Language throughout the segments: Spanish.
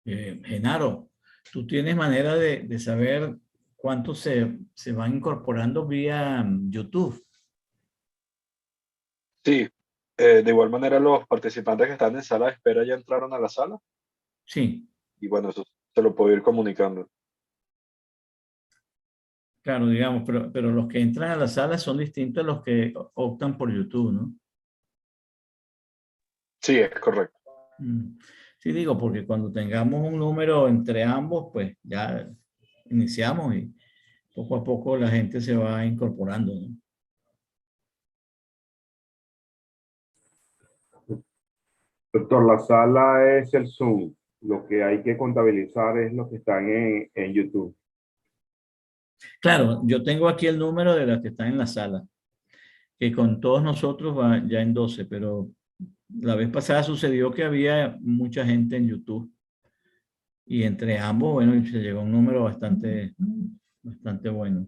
Genaro, ¿tú tienes manera de saber cuántos se van incorporando vía YouTube? Sí, de igual manera los participantes que están en sala de espera ya entraron a la sala Sí, y bueno, eso se lo puedo ir comunicando. claro, digamos, pero los que entran a la sala son distintos a los que optan por YouTube, ¿no? Sí, es correcto. Mm. Sí, digo, porque cuando tengamos un número entre ambos, pues ya iniciamos y poco a poco la gente se va incorporando, ¿no? Doctor, la sala es el Zoom. Lo que hay que contabilizar es lo que están en YouTube. Claro, yo tengo aquí el número de las que están en la sala, que con todos nosotros va ya en 12, pero la vez pasada sucedió que había mucha gente en YouTube y entre ambos, bueno, se llegó a un número bastante bueno.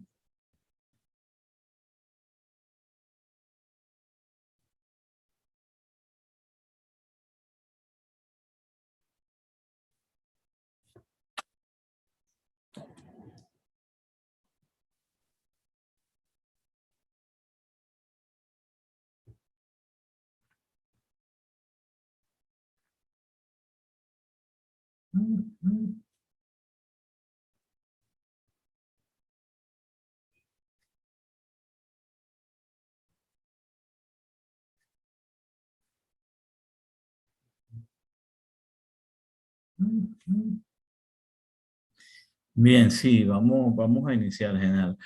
Bien, sí, vamos a iniciar, Genaro.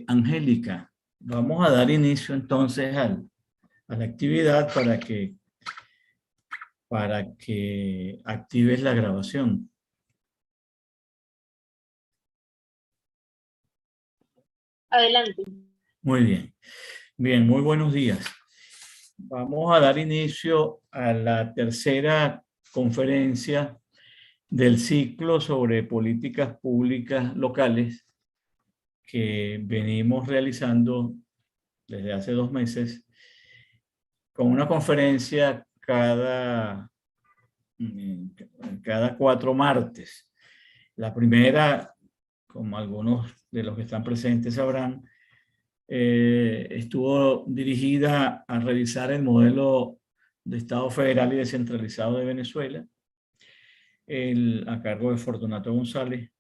Angélica, vamos a dar inicio entonces a la actividad para que actives la grabación. Adelante. Muy bien. Bien, muy buenos días. Vamos a dar inicio a la tercera conferencia del ciclo sobre políticas públicas locales que venimos realizando desde hace 2 meses, con una conferencia cada 4 martes. La primera, como algunos de los que están presentes sabrán, estuvo dirigida a revisar el modelo de Estado federal y descentralizado de Venezuela, a cargo de Fortunato González.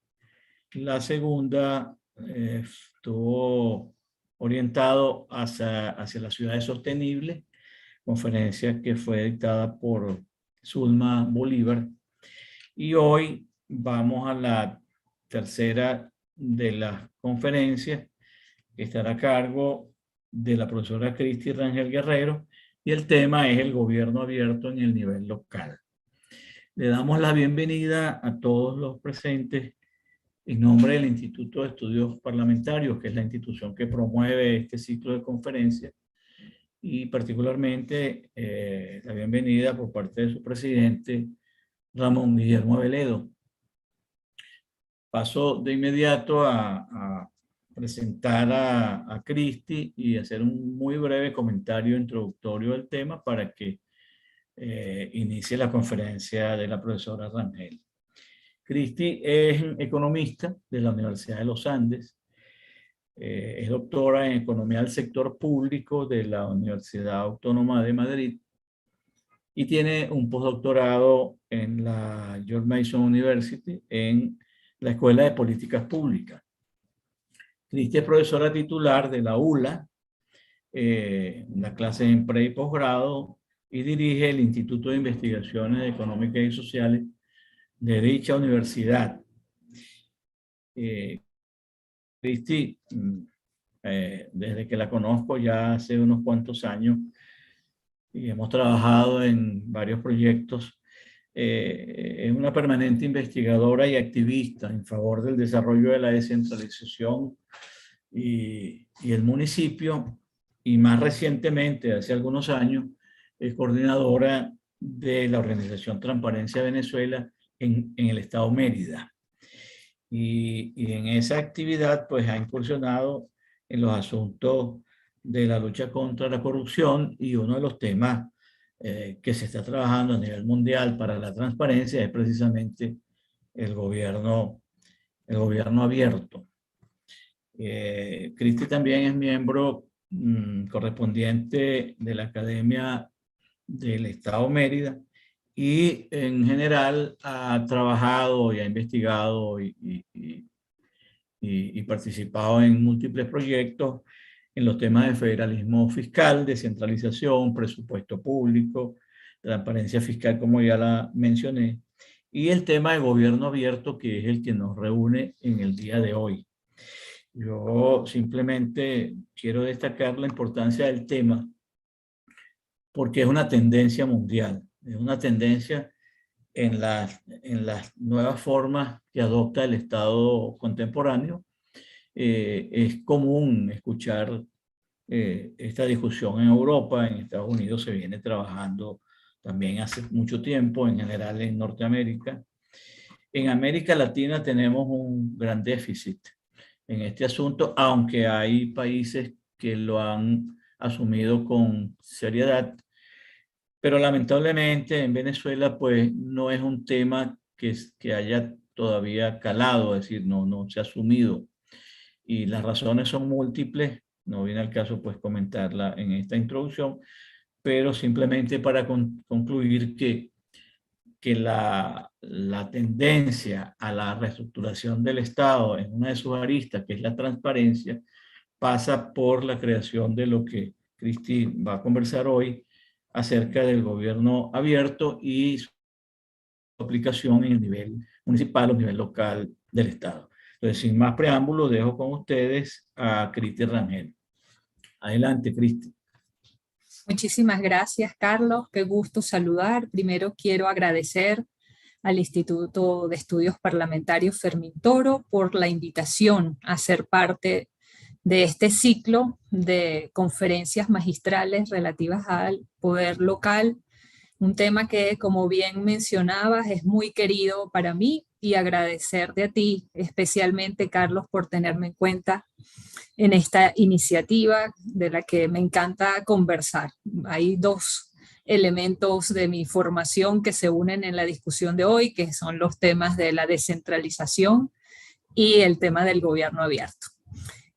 La segunda estuvo orientado hacia las ciudades sostenibles, conferencia que fue dictada por Zulma Bolívar. Y hoy vamos a la tercera de las conferencias, que estará a cargo de la profesora Cristi Rangel Guerrero, y el tema es el gobierno abierto en el nivel local. Le damos la bienvenida a todos los presentes en nombre del Instituto de Estudios Parlamentarios, que es la institución que promueve este ciclo de conferencias, y particularmente la bienvenida por parte de su presidente, Ramón Guillermo Aveledo. Paso de inmediato a presentar a Cristi y hacer un muy breve comentario introductorio del tema para que inicie la conferencia de la profesora Rangel. Cristi es economista de la Universidad de los Andes, es doctora en Economía del Sector Público de la Universidad Autónoma de Madrid y tiene un postdoctorado en la George Mason University en la Escuela de Políticas Públicas. Cristi es profesora titular de la ULA, la clase en pre y posgrado, y dirige el Instituto de Investigaciones Económicas y Sociales de dicha universidad. Cristi, desde que la conozco ya hace unos cuantos años y hemos trabajado en varios proyectos, es una permanente investigadora y activista en favor del desarrollo de la descentralización y el municipio, y más recientemente, hace algunos años, es coordinadora de la organización Transparencia Venezuela en el estado Mérida. Y en esa actividad pues ha incursionado en los asuntos de la lucha contra la corrupción, y uno de los temas que se está trabajando a nivel mundial para la transparencia es precisamente el gobierno abierto. Cristi también es miembro correspondiente de la Academia del Estado Mérida y en general ha trabajado y ha investigado y participado en múltiples proyectos en los temas de federalismo fiscal, descentralización, presupuesto público, transparencia fiscal, como ya la mencioné, y el tema de gobierno abierto, que es el que nos reúne en el día de hoy. Yo simplemente quiero destacar la importancia del tema porque es una tendencia mundial, es una tendencia en las nuevas formas que adopta el Estado contemporáneo. Es común escuchar esta discusión en Europa, en Estados Unidos se viene trabajando también hace mucho tiempo, en general en Norteamérica. En América Latina tenemos un gran déficit en este asunto, aunque hay países que lo han asumido con seriedad, pero lamentablemente en Venezuela pues no es un tema que haya todavía calado, es decir, no se ha asumido. Y las razones son múltiples, no viene al caso pues comentarla en esta introducción, pero simplemente para concluir que la tendencia a la reestructuración del Estado en una de sus aristas, que es la transparencia, pasa por la creación de lo que Cristi va a conversar hoy acerca del gobierno abierto y su aplicación en el nivel municipal o nivel local del Estado. Entonces, sin más preámbulos, dejo con ustedes a Cristi Rangel. Adelante, Cristi. Muchísimas gracias, Carlos. Qué gusto saludar. Primero quiero agradecer al Instituto de Estudios Parlamentarios Fermín Toro por la invitación a ser parte de este ciclo de conferencias magistrales relativas al poder local, un tema que, como bien mencionabas, es muy querido para mí, y agradecerte a ti, especialmente, Carlos, por tenerme en cuenta en esta iniciativa de la que me encanta conversar. Hay dos elementos de mi formación que se unen en la discusión de hoy, que son los temas de la descentralización y el tema del gobierno abierto.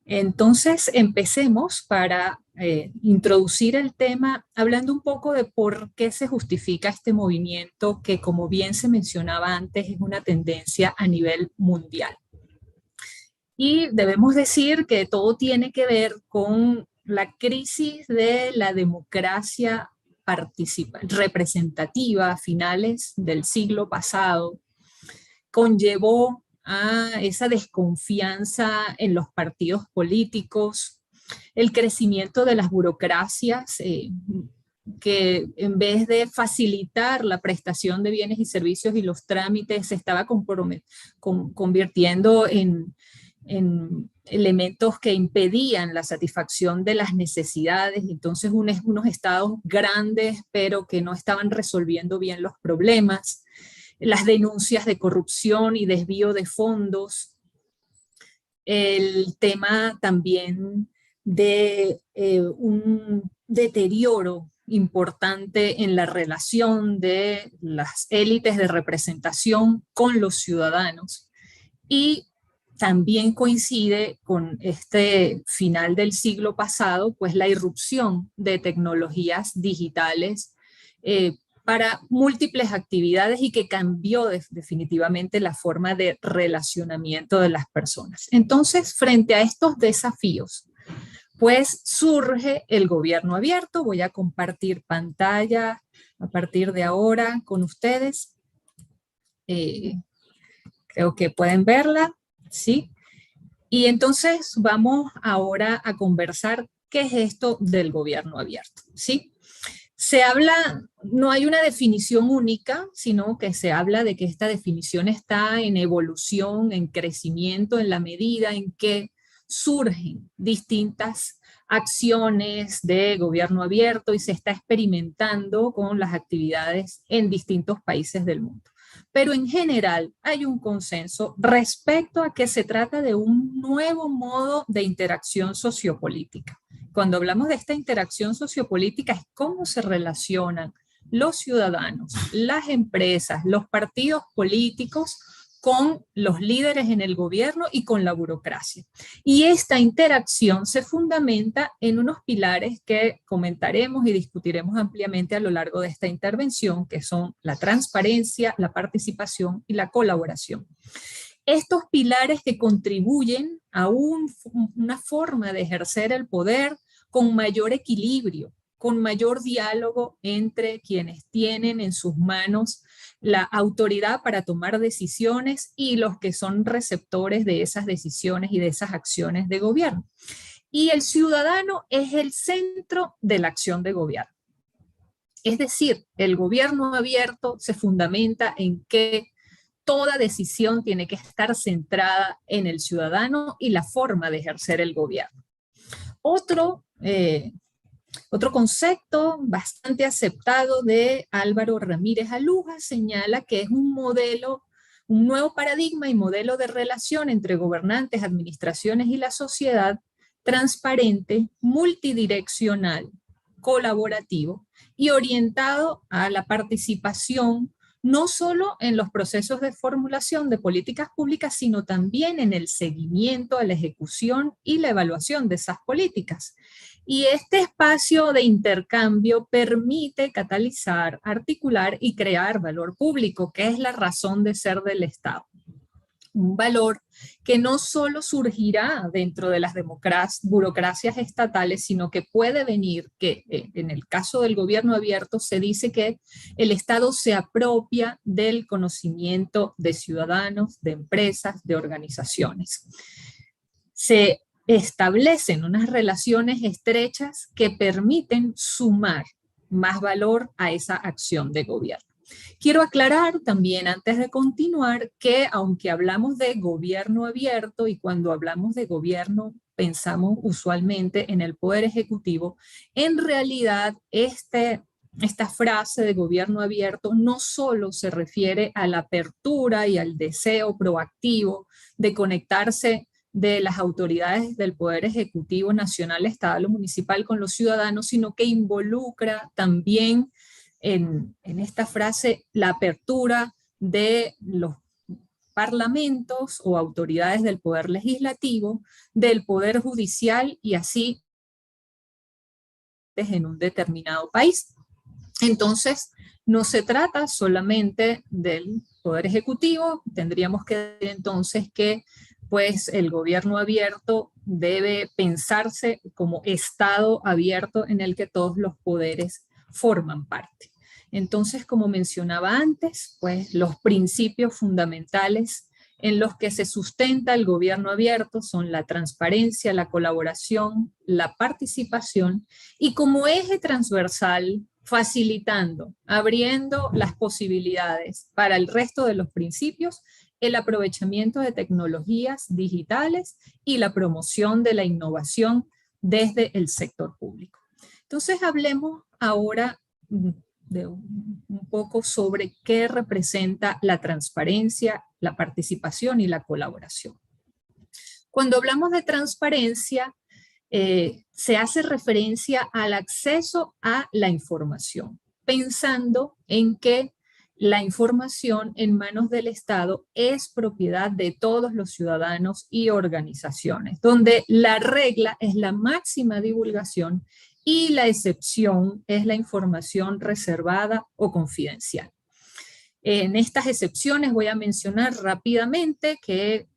Entonces, empecemos para introducir el tema hablando un poco de por qué se justifica este movimiento que, como bien se mencionaba antes, es una tendencia a nivel mundial. Y debemos decir que todo tiene que ver con la crisis de la democracia representativa a finales del siglo pasado. Conllevó a esa desconfianza en los partidos políticos, el crecimiento de las burocracias que en vez de facilitar la prestación de bienes y servicios y los trámites se estaba convirtiendo en elementos que impedían la satisfacción de las necesidades. Entonces unos estados grandes pero que no estaban resolviendo bien los problemas, las denuncias de corrupción y desvío de fondos, el tema también de un deterioro importante en la relación de las élites de representación con los ciudadanos. Y también coincide con este final del siglo pasado, pues la irrupción de tecnologías digitales para múltiples actividades y que cambió definitivamente la forma de relacionamiento de las personas. Entonces, frente a estos desafíos, pues surge el gobierno abierto. Voy a compartir pantalla a partir de ahora con ustedes. Creo que pueden verla, ¿sí? Y entonces vamos ahora a conversar qué es esto del gobierno abierto, ¿sí? Se habla, no hay una definición única, sino que se habla de que esta definición está en evolución, en crecimiento, en la medida en que surgen distintas acciones de gobierno abierto y se está experimentando con las actividades en distintos países del mundo. Pero en general hay un consenso respecto a que se trata de un nuevo modo de interacción sociopolítica. Cuando hablamos de esta interacción sociopolítica es cómo se relacionan los ciudadanos, las empresas, los partidos políticos con los líderes en el gobierno y con la burocracia. Y esta interacción se fundamenta en unos pilares que comentaremos y discutiremos ampliamente a lo largo de esta intervención, que son la transparencia, la participación y la colaboración. Estos pilares que contribuyen a una forma de ejercer el poder con mayor equilibrio, con mayor diálogo entre quienes tienen en sus manos la autoridad para tomar decisiones y los que son receptores de esas decisiones y de esas acciones de gobierno. Y el ciudadano es el centro de la acción de gobierno. Es decir, el gobierno abierto se fundamenta en que toda decisión tiene que estar centrada en el ciudadano y la forma de ejercer el gobierno. Otro concepto bastante aceptado de Álvaro Ramírez Aluja señala que es un nuevo paradigma y modelo de relación entre gobernantes, administraciones y la sociedad transparente, multidireccional, colaborativo y orientado a la participación no solo en los procesos de formulación de políticas públicas, sino también en el seguimiento a la ejecución y la evaluación de esas políticas. Y este espacio de intercambio permite catalizar, articular y crear valor público, que es la razón de ser del Estado. Un valor que no solo surgirá dentro de las burocracias estatales, sino que puede venir, que en el caso del gobierno abierto se dice que el Estado se apropia del conocimiento de ciudadanos, de empresas, de organizaciones. Se establecen unas relaciones estrechas que permiten sumar más valor a esa acción de gobierno. Quiero aclarar también antes de continuar que aunque hablamos de gobierno abierto y cuando hablamos de gobierno pensamos usualmente en el Poder Ejecutivo, en realidad esta frase de gobierno abierto no solo se refiere a la apertura y al deseo proactivo de conectarse de las autoridades del Poder Ejecutivo nacional, estatal o municipal con los ciudadanos, sino que involucra también en esta frase la apertura de los parlamentos o autoridades del Poder Legislativo, del Poder Judicial y así en un determinado país. Entonces, no se trata solamente del Poder Ejecutivo, tendríamos que decir entonces que pues el gobierno abierto debe pensarse como Estado abierto en el que todos los poderes forman parte. Entonces, como mencionaba antes, pues los principios fundamentales en los que se sustenta el gobierno abierto son la transparencia, la colaboración, la participación y como eje transversal, facilitando, abriendo las posibilidades para el resto de los principios, el aprovechamiento de tecnologías digitales y la promoción de la innovación desde el sector público. Entonces, hablemos ahora de un poco sobre qué representa la transparencia, la participación y la colaboración. Cuando hablamos de transparencia, se hace referencia al acceso a la información, pensando en que la información en manos del Estado es propiedad de todos los ciudadanos y organizaciones, donde la regla es la máxima divulgación y la excepción es la información reservada o confidencial. En estas excepciones voy a mencionar rápidamente que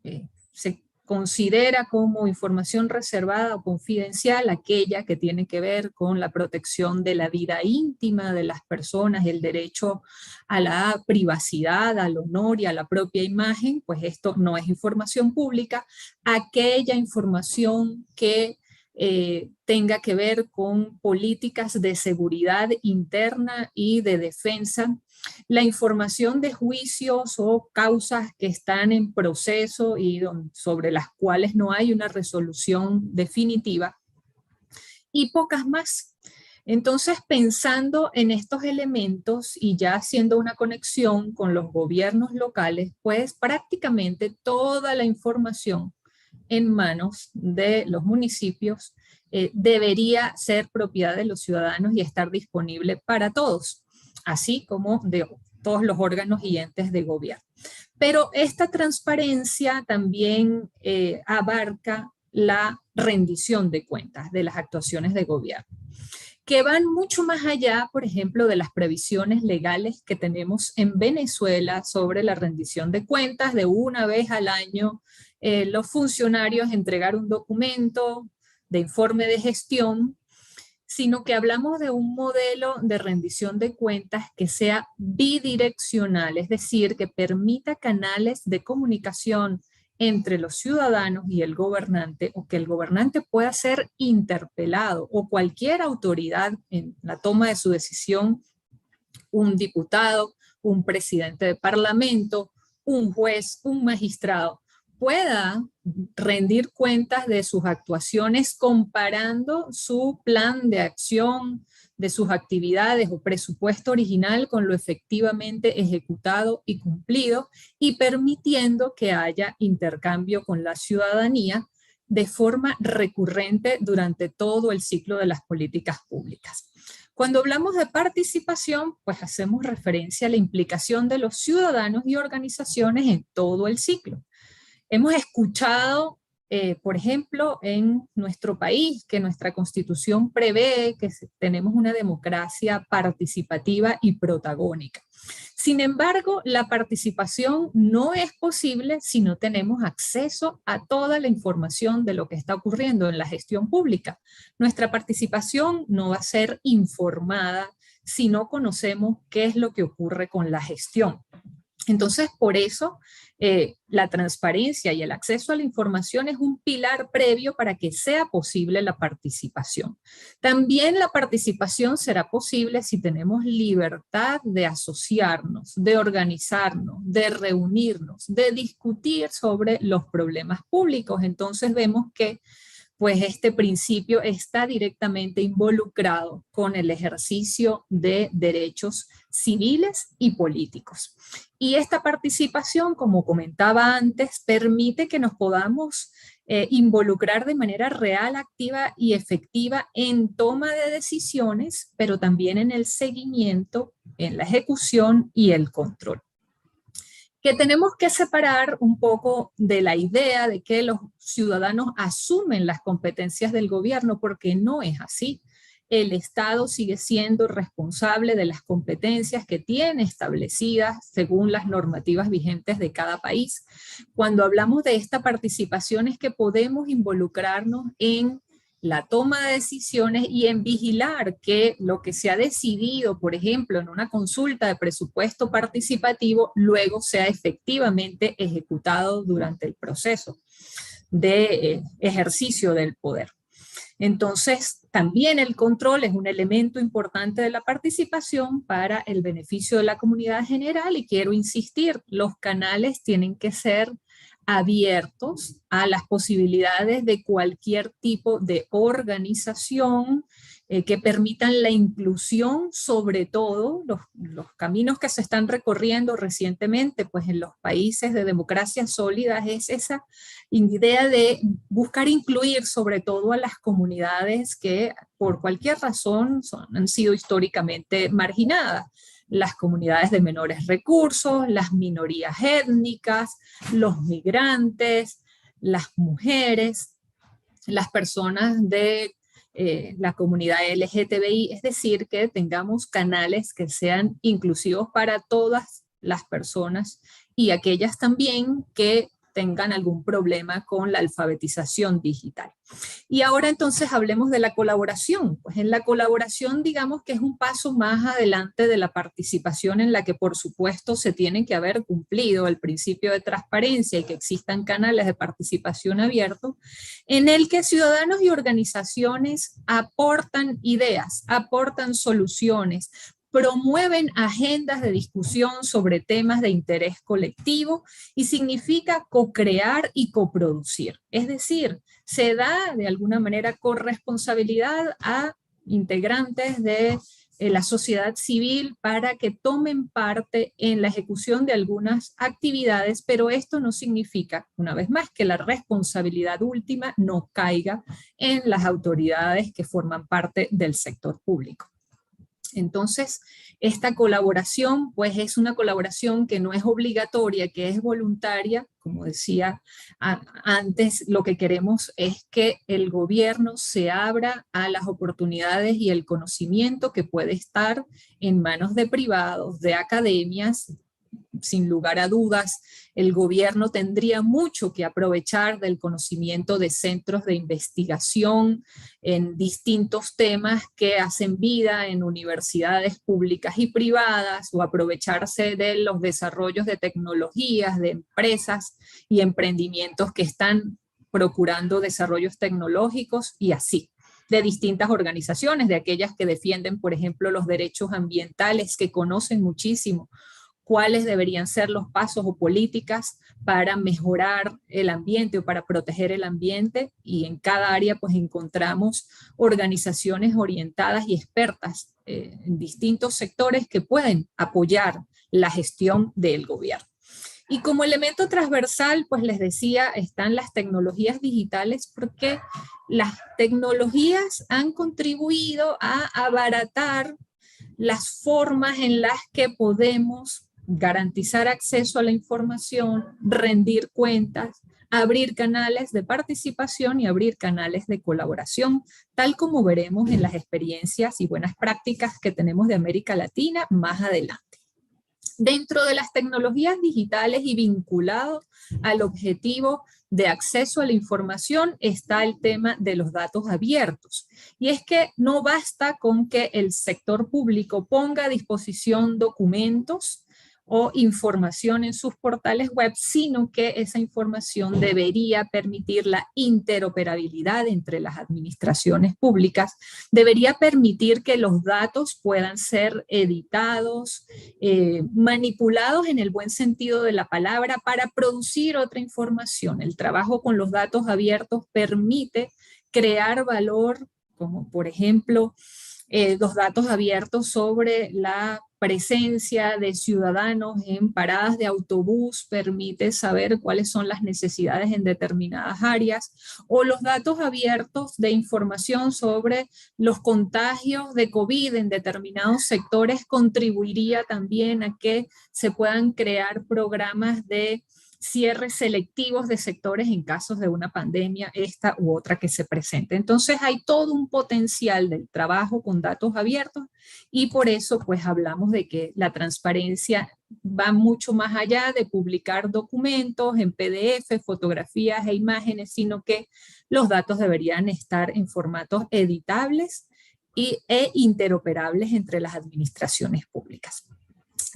se considera como información reservada o confidencial aquella que tiene que ver con la protección de la vida íntima de las personas, el derecho a la privacidad, al honor y a la propia imagen, pues esto no es información pública. Aquella información que tenga que ver con políticas de seguridad interna y de defensa, la información de juicios o causas que están en proceso y sobre las cuales no hay una resolución definitiva, y pocas más. Entonces, pensando en estos elementos y ya haciendo una conexión con los gobiernos locales, pues prácticamente toda la información en manos de los municipios debería ser propiedad de los ciudadanos y estar disponible para todos, así como de todos los órganos y entes de gobierno. Pero esta transparencia también abarca la rendición de cuentas de las actuaciones de gobierno, que van mucho más allá, por ejemplo, de las previsiones legales que tenemos en Venezuela sobre la rendición de cuentas. De una vez al año los funcionarios entregar un documento de informe de gestión, sino que hablamos de un modelo de rendición de cuentas que sea bidireccional, es decir, que permita canales de comunicación entre los ciudadanos y el gobernante, o que el gobernante pueda ser interpelado, o cualquier autoridad en la toma de su decisión, un diputado, un presidente de parlamento, un juez, un magistrado, pueda rendir cuentas de sus actuaciones comparando su plan de acción, de sus actividades o presupuesto original con lo efectivamente ejecutado y cumplido, y permitiendo que haya intercambio con la ciudadanía de forma recurrente durante todo el ciclo de las políticas públicas. Cuando hablamos de participación, pues hacemos referencia a la implicación de los ciudadanos y organizaciones en todo el ciclo. Hemos escuchado, por ejemplo, en nuestro país, que nuestra Constitución prevé que tenemos una democracia participativa y protagónica. Sin embargo, la participación no es posible si no tenemos acceso a toda la información de lo que está ocurriendo en la gestión pública. Nuestra participación no va a ser informada si no conocemos qué es lo que ocurre con la gestión. Entonces, por eso, la transparencia y el acceso a la información es un pilar previo para que sea posible la participación. También la participación será posible si tenemos libertad de asociarnos, de organizarnos, de reunirnos, de discutir sobre los problemas públicos. Entonces vemos que pues este principio está directamente involucrado con el ejercicio de derechos civiles y políticos. Y esta participación, como comentaba antes, permite que nos podamos involucrar de manera real, activa y efectiva en toma de decisiones, pero también en el seguimiento, en la ejecución y el control. Que tenemos que separar un poco de la idea de que los ciudadanos asumen las competencias del gobierno, porque no es así. El Estado sigue siendo responsable de las competencias que tiene establecidas según las normativas vigentes de cada país. Cuando hablamos de esta participación es que podemos involucrarnos en la toma de decisiones y en vigilar que lo que se ha decidido, por ejemplo, en una consulta de presupuesto participativo, luego sea efectivamente ejecutado durante el proceso de ejercicio del poder. Entonces, también el control es un elemento importante de la participación para el beneficio de la comunidad general, y quiero insistir, los canales tienen que ser abiertos a las posibilidades de cualquier tipo de organización que permitan la inclusión, sobre todo los caminos que se están recorriendo recientemente pues en los países de democracias sólidas, es esa idea de buscar incluir sobre todo a las comunidades que por cualquier razón han sido históricamente marginadas. Las comunidades de menores recursos, las minorías étnicas, los migrantes, las mujeres, las personas de la comunidad LGTBI, es decir, que tengamos canales que sean inclusivos para todas las personas y aquellas también que tengan algún problema con la alfabetización digital. Y ahora entonces hablemos de la colaboración. Pues en la colaboración digamos que es un paso más adelante de la participación, en la que por supuesto se tiene que haber cumplido el principio de transparencia y que existan canales de participación abiertos, en el que ciudadanos y organizaciones aportan ideas, aportan soluciones, promueven agendas de discusión sobre temas de interés colectivo, y significa co-crear y coproducir. Es decir, se da de alguna manera corresponsabilidad a integrantes de la sociedad civil para que tomen parte en la ejecución de algunas actividades, pero esto no significa, una vez más, que la responsabilidad última no caiga en las autoridades que forman parte del sector público. Entonces, esta colaboración, pues es una colaboración que no es obligatoria, que es voluntaria. Como decía antes, lo que queremos es que el gobierno se abra a las oportunidades y el conocimiento que puede estar en manos de privados, de academias. Sin lugar a dudas, el gobierno tendría mucho que aprovechar del conocimiento de centros de investigación en distintos temas que hacen vida en universidades públicas y privadas, o aprovecharse de los desarrollos de tecnologías, de empresas y emprendimientos que están procurando desarrollos tecnológicos y así, de distintas organizaciones, de aquellas que defienden, por ejemplo, los derechos ambientales, que conocen muchísimo cuáles deberían ser los pasos o políticas para mejorar el ambiente o para proteger el ambiente, y en cada área pues encontramos organizaciones orientadas y expertas en distintos sectores que pueden apoyar la gestión del gobierno. Y como elemento transversal, pues les decía, están las tecnologías digitales, porque las tecnologías han contribuido a abaratar las formas en las que podemos garantizar acceso a la información, rendir cuentas, abrir canales de participación y abrir canales de colaboración, tal como veremos en las experiencias y buenas prácticas que tenemos de América Latina más adelante. Dentro de las tecnologías digitales y vinculado al objetivo de acceso a la información está el tema de los datos abiertos. Y es que no basta con que el sector público ponga a disposición documentos o información en sus portales web, sino que esa información debería permitir la interoperabilidad entre las administraciones públicas, debería permitir que los datos puedan ser editados, manipulados en el buen sentido de la palabra para producir otra información. El trabajo con los datos abiertos permite crear valor, como por ejemplo los datos abiertos sobre la presencia de ciudadanos en paradas de autobús, permite saber cuáles son las necesidades en determinadas áreas, o los datos abiertos de información sobre los contagios de COVID en determinados sectores contribuiría también a que se puedan crear programas de cierres selectivos de sectores en casos de una pandemia, esta u otra que se presente. Entonces hay todo un potencial del trabajo con datos abiertos, y por eso pues hablamos de que la transparencia va mucho más allá de publicar documentos en PDF, fotografías e imágenes, sino que los datos deberían estar en formatos editables e interoperables entre las administraciones públicas.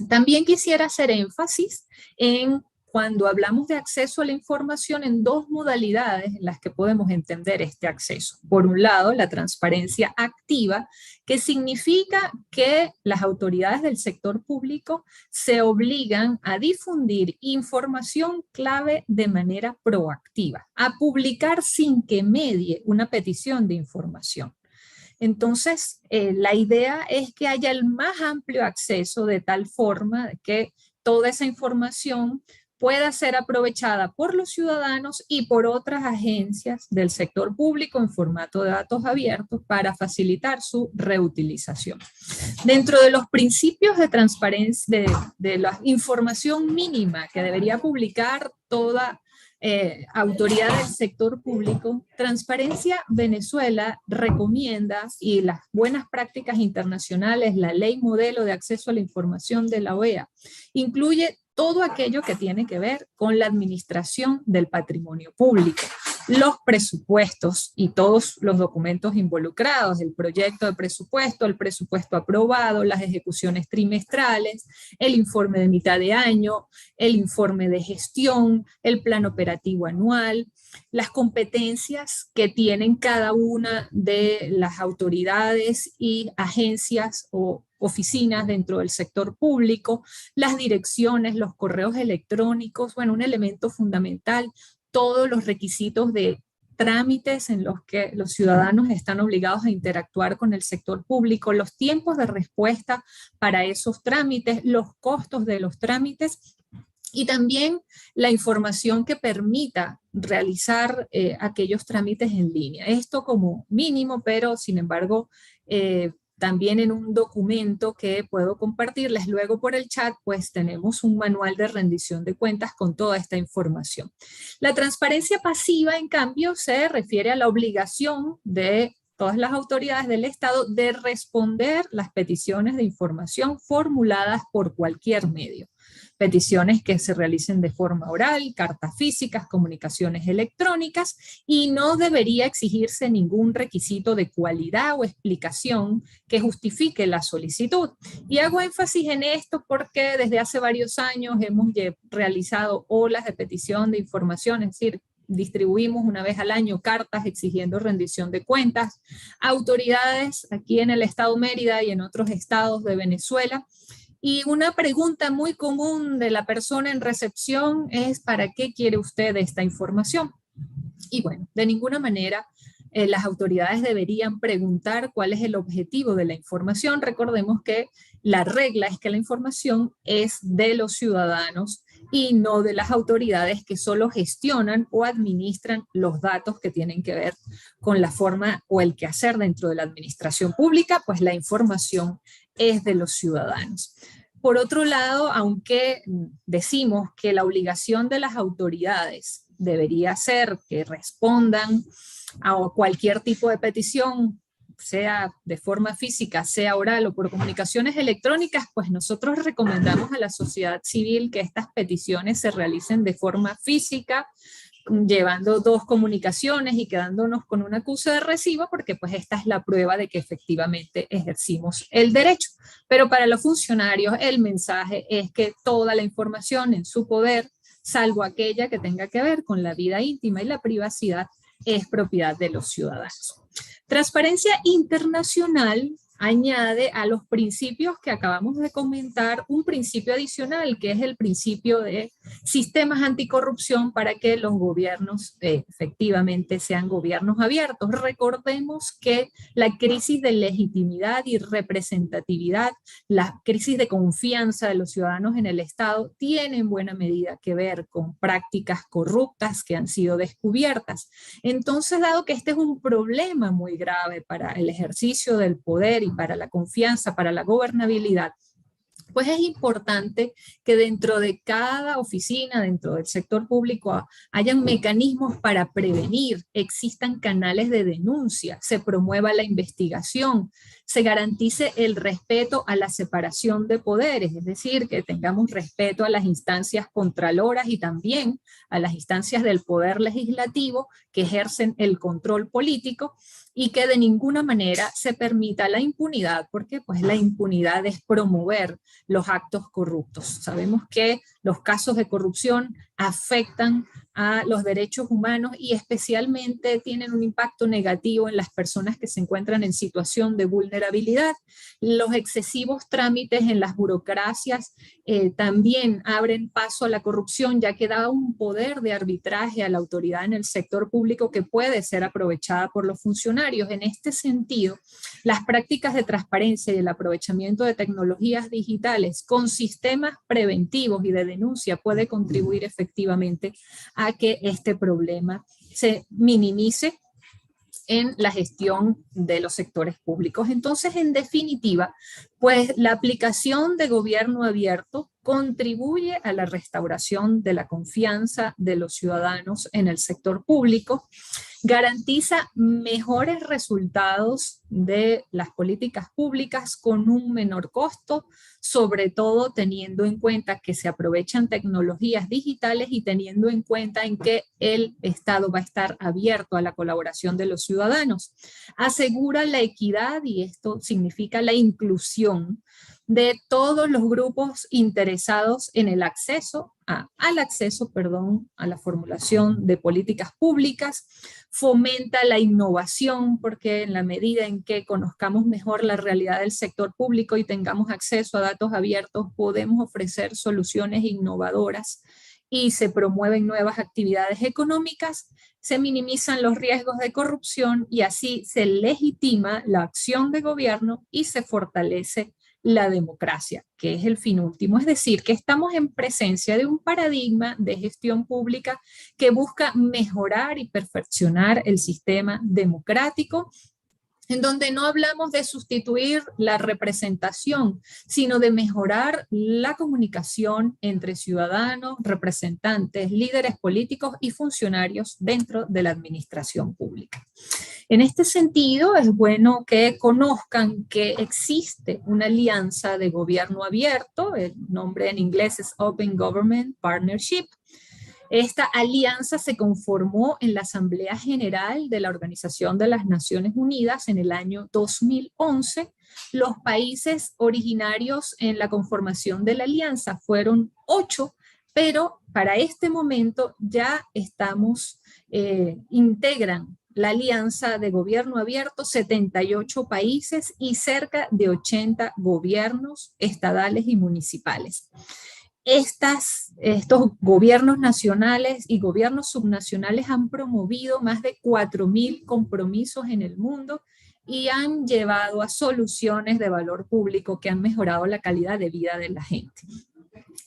También quisiera hacer énfasis en cuando hablamos de acceso a la información en dos modalidades en las que podemos entender este acceso. Por un lado, la transparencia activa, que significa que las autoridades del sector público se obligan a difundir información clave de manera proactiva, a publicar sin que medie una petición de información. Entonces, la idea es que haya el más amplio acceso, de tal forma que toda esa información pueda ser aprovechada por los ciudadanos y por otras agencias del sector público en formato de datos abiertos para facilitar su reutilización. Dentro de los principios de transparencia, de la información mínima que debería publicar toda autoridad del sector público, Transparencia Venezuela recomienda, y las buenas prácticas internacionales, la Ley Modelo de Acceso a la Información de la OEA, incluye todo aquello que tiene que ver con la administración del patrimonio público, los presupuestos y todos los documentos involucrados, el proyecto de presupuesto, el presupuesto aprobado, las ejecuciones trimestrales, el informe de mitad de año, el informe de gestión, el plan operativo anual, las competencias que tienen cada una de las autoridades y agencias o oficinas dentro del sector público, las direcciones, los correos electrónicos, bueno, un elemento fundamental, todos los requisitos de trámites en los que los ciudadanos están obligados a interactuar con el sector público, los tiempos de respuesta para esos trámites, los costos de los trámites, y también la información que permita realizar aquellos trámites en línea. Esto como mínimo, pero sin embargo También en un documento que puedo compartirles luego por el chat, pues tenemos un manual de rendición de cuentas con toda esta información. La transparencia pasiva, en cambio, se refiere a la obligación de todas las autoridades del Estado de responder las peticiones de información formuladas por cualquier medio. Peticiones que se realicen de forma oral, cartas físicas, comunicaciones electrónicas, y no debería exigirse ningún requisito de cualidad o explicación que justifique la solicitud. Y hago énfasis en esto porque desde hace varios años hemos realizado olas de petición de información, es decir, distribuimos una vez al año cartas exigiendo rendición de cuentas a autoridades aquí en el estado Mérida y en otros estados de Venezuela. Y una pregunta muy común de la persona en recepción es: ¿para qué quiere usted esta información? Y bueno, de ninguna manera las autoridades deberían preguntar cuál es el objetivo de la información. Recordemos que la regla es que la información es de los ciudadanos y no de las autoridades, que solo gestionan o administran los datos que tienen que ver con la forma o el quehacer dentro de la administración pública. Pues la información es de los ciudadanos. Por otro lado, aunque decimos que la obligación de las autoridades debería ser que respondan a cualquier tipo de petición, sea de forma física, sea oral o por comunicaciones electrónicas, pues nosotros recomendamos a la sociedad civil que estas peticiones se realicen de forma física, llevando 2 comunicaciones y quedándonos con un acuse de recibo, porque pues esta es la prueba de que efectivamente ejercimos el derecho. Pero para los funcionarios el mensaje es que toda la información en su poder, salvo aquella que tenga que ver con la vida íntima y la privacidad, es propiedad de los ciudadanos. Transparencia internacional añade a los principios que acabamos de comentar un principio adicional, que es el principio de sistemas anticorrupción para que los gobiernos efectivamente sean gobiernos abiertos. Recordemos que la crisis de legitimidad y representatividad, la crisis de confianza de los ciudadanos en el Estado, tiene en buena medida que ver con prácticas corruptas que han sido descubiertas. Entonces, dado que este es un problema muy grave para el ejercicio del poder y para la confianza, para la gobernabilidad, pues es importante que dentro de cada oficina, dentro del sector público, hayan mecanismos para prevenir, existan canales de denuncia, se promueva la investigación, se garantice el respeto a la separación de poderes, es decir, que tengamos respeto a las instancias contraloras y también a las instancias del poder legislativo que ejercen el control político, y que de ninguna manera se permita la impunidad, porque pues la impunidad es promover los actos corruptos. Sabemos que los casos de corrupción afectan a los derechos humanos y especialmente tienen un impacto negativo en las personas que se encuentran en situación de vulnerabilidad. Los excesivos trámites en las burocracias también abren paso a la corrupción, ya que da un poder de arbitraje a la autoridad en el sector público que puede ser aprovechada por los funcionarios. En este sentido, las prácticas de transparencia y el aprovechamiento de tecnologías digitales con sistemas preventivos y de denuncia puede contribuir efectivamente a que este problema se minimice en la gestión de los sectores públicos. Entonces, en definitiva, pues la aplicación de gobierno abierto contribuye a la restauración de la confianza de los ciudadanos en el sector público, garantiza mejores resultados de las políticas públicas con un menor costo, sobre todo teniendo en cuenta que se aprovechan tecnologías digitales y teniendo en cuenta en que el Estado va a estar abierto a la colaboración de los ciudadanos. Asegura la equidad, y esto significa la inclusión de todos los grupos interesados en el acceso a la formulación de políticas públicas, fomenta la innovación, porque en la medida en que conozcamos mejor la realidad del sector público y tengamos acceso a datos abiertos, podemos ofrecer soluciones innovadoras y se promueven nuevas actividades económicas, se minimizan los riesgos de corrupción y así se legitima la acción de gobierno y se fortalece la democracia, que es el fin último. Es decir, que estamos en presencia de un paradigma de gestión pública que busca mejorar y perfeccionar el sistema democrático en donde no hablamos de sustituir la representación, sino de mejorar la comunicación entre ciudadanos, representantes, líderes políticos y funcionarios dentro de la administración pública. En este sentido, es bueno que conozcan que existe una alianza de gobierno abierto, el nombre en inglés es Open Government Partnership. Esta alianza se conformó en la Asamblea General de la Organización de las Naciones Unidas en el año 2011. Los países originarios en la conformación de la alianza fueron 8, pero para este momento ya integran la alianza de gobierno abierto 78 países y cerca de 80 gobiernos estadales y municipales. Estos gobiernos nacionales y gobiernos subnacionales han promovido más de 4.000 compromisos en el mundo y han llevado a soluciones de valor público que han mejorado la calidad de vida de la gente.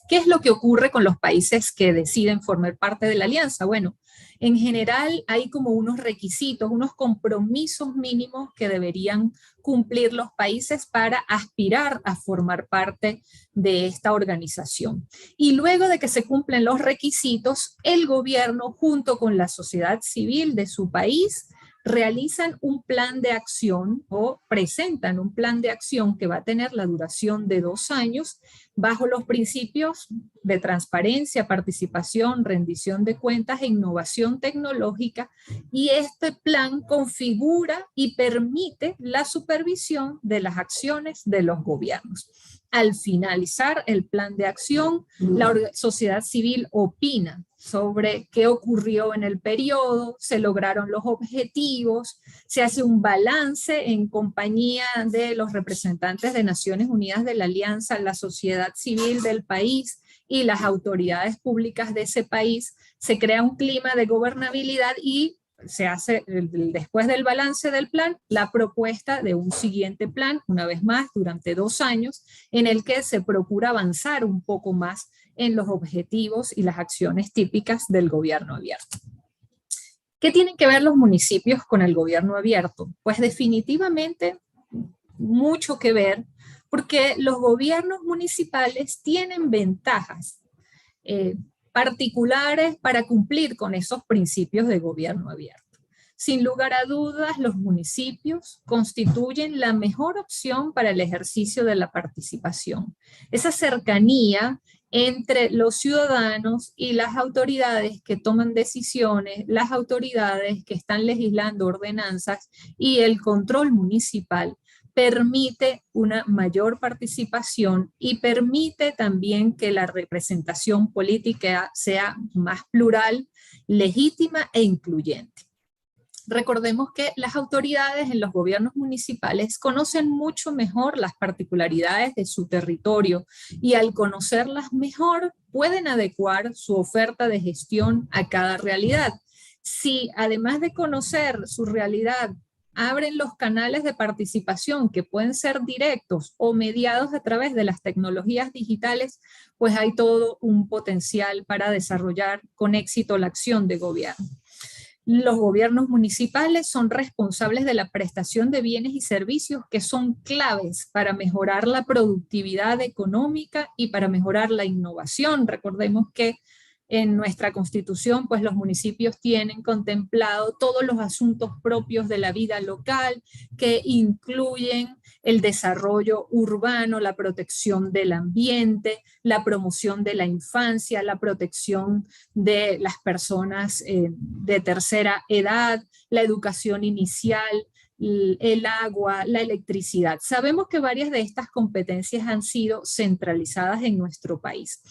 ¿Qué es lo que ocurre con los países que deciden formar parte de la alianza? Bueno, en general hay como unos requisitos, unos compromisos mínimos que deberían cumplir los países para aspirar a formar parte de esta organización. Y luego de que se cumplen los requisitos, el gobierno junto con la sociedad civil de su país realizan un plan de acción o presentan un plan de acción que va a tener la duración de 2 años bajo los principios de transparencia, participación, rendición de cuentas e innovación tecnológica, y este plan configura y permite la supervisión de las acciones de los gobiernos. Al finalizar el plan de acción, la sociedad civil opina sobre qué ocurrió en el periodo, se lograron los objetivos, se hace un balance en compañía de los representantes de Naciones Unidas de la Alianza, la sociedad civil del país y las autoridades públicas de ese país, se crea un clima de gobernabilidad y se hace, después del balance del plan, la propuesta de un siguiente plan, una vez más, durante 2 años, en el que se procura avanzar un poco más en los objetivos y las acciones típicas del gobierno abierto. ¿Qué tienen que ver los municipios con el gobierno abierto? Pues definitivamente mucho que ver, porque los gobiernos municipales tienen ventajas particulares para cumplir con esos principios de gobierno abierto. Sin lugar a dudas, los municipios constituyen la mejor opción para el ejercicio de la participación. Esa cercanía entre los ciudadanos y las autoridades que toman decisiones, las autoridades que están legislando ordenanzas y el control municipal permite una mayor participación y permite también que la representación política sea más plural, legítima e incluyente. Recordemos que las autoridades en los gobiernos municipales conocen mucho mejor las particularidades de su territorio y al conocerlas mejor pueden adecuar su oferta de gestión a cada realidad. Si además de conocer su realidad, abren los canales de participación que pueden ser directos o mediados a través de las tecnologías digitales, pues hay todo un potencial para desarrollar con éxito la acción de gobierno. Los gobiernos municipales son responsables de la prestación de bienes y servicios que son claves para mejorar la productividad económica y para mejorar la innovación. Recordemos que en nuestra Constitución, pues los municipios tienen contemplado todos los asuntos propios de la vida local que incluyen el desarrollo urbano, la protección del ambiente, la promoción de la infancia, la protección de las personas de tercera edad, la educación inicial, el agua, la electricidad. Sabemos que varias de estas competencias han sido centralizadas en nuestro país,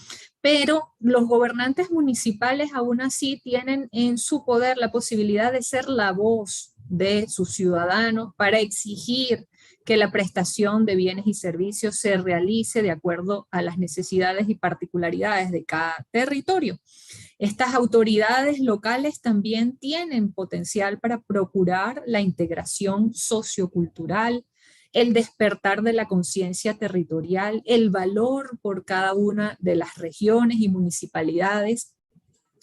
pero los gobernantes municipales aún así tienen en su poder la posibilidad de ser la voz de sus ciudadanos para exigir que la prestación de bienes y servicios se realice de acuerdo a las necesidades y particularidades de cada territorio. Estas autoridades locales también tienen potencial para procurar la integración sociocultural, el despertar de la conciencia territorial, el valor por cada una de las regiones y municipalidades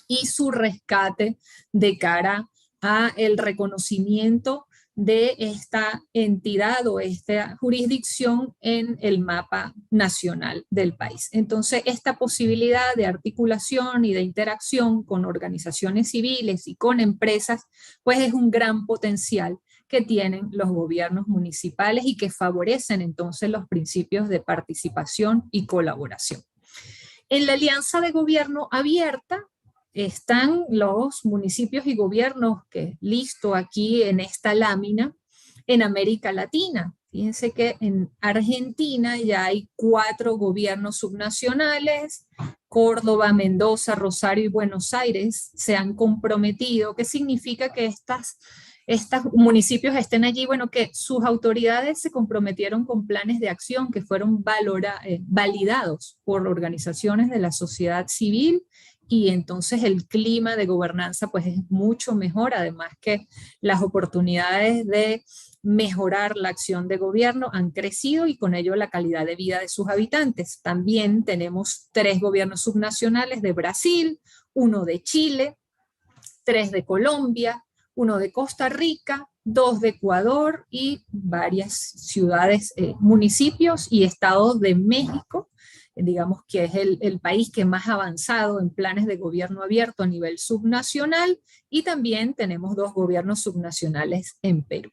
y su rescate de cara a el reconocimiento de esta entidad o esta jurisdicción en el mapa nacional del país. Entonces, esta posibilidad de articulación y de interacción con organizaciones civiles y con empresas, pues es un gran potencial que tienen los gobiernos municipales y que favorecen entonces los principios de participación y colaboración. En la Alianza de Gobierno Abierta están los municipios y gobiernos que listo aquí en esta lámina en América Latina. Fíjense que en Argentina ya hay 4 gobiernos subnacionales, Córdoba, Mendoza, Rosario y Buenos Aires se han comprometido. ¿Qué significa que estos municipios estén allí? Bueno, que sus autoridades se comprometieron con planes de acción que fueron validados por organizaciones de la sociedad civil, y entonces el clima de gobernanza pues es mucho mejor, además que las oportunidades de mejorar la acción de gobierno han crecido y con ello la calidad de vida de sus habitantes. También tenemos 3 gobiernos subnacionales de Brasil, 1 de Chile, 3 de Colombia, 1 de Costa Rica, 2 de Ecuador y varias ciudades, municipios y estados de México, digamos que es el país que más ha avanzado en planes de gobierno abierto a nivel subnacional, y también tenemos 2 gobiernos subnacionales en Perú.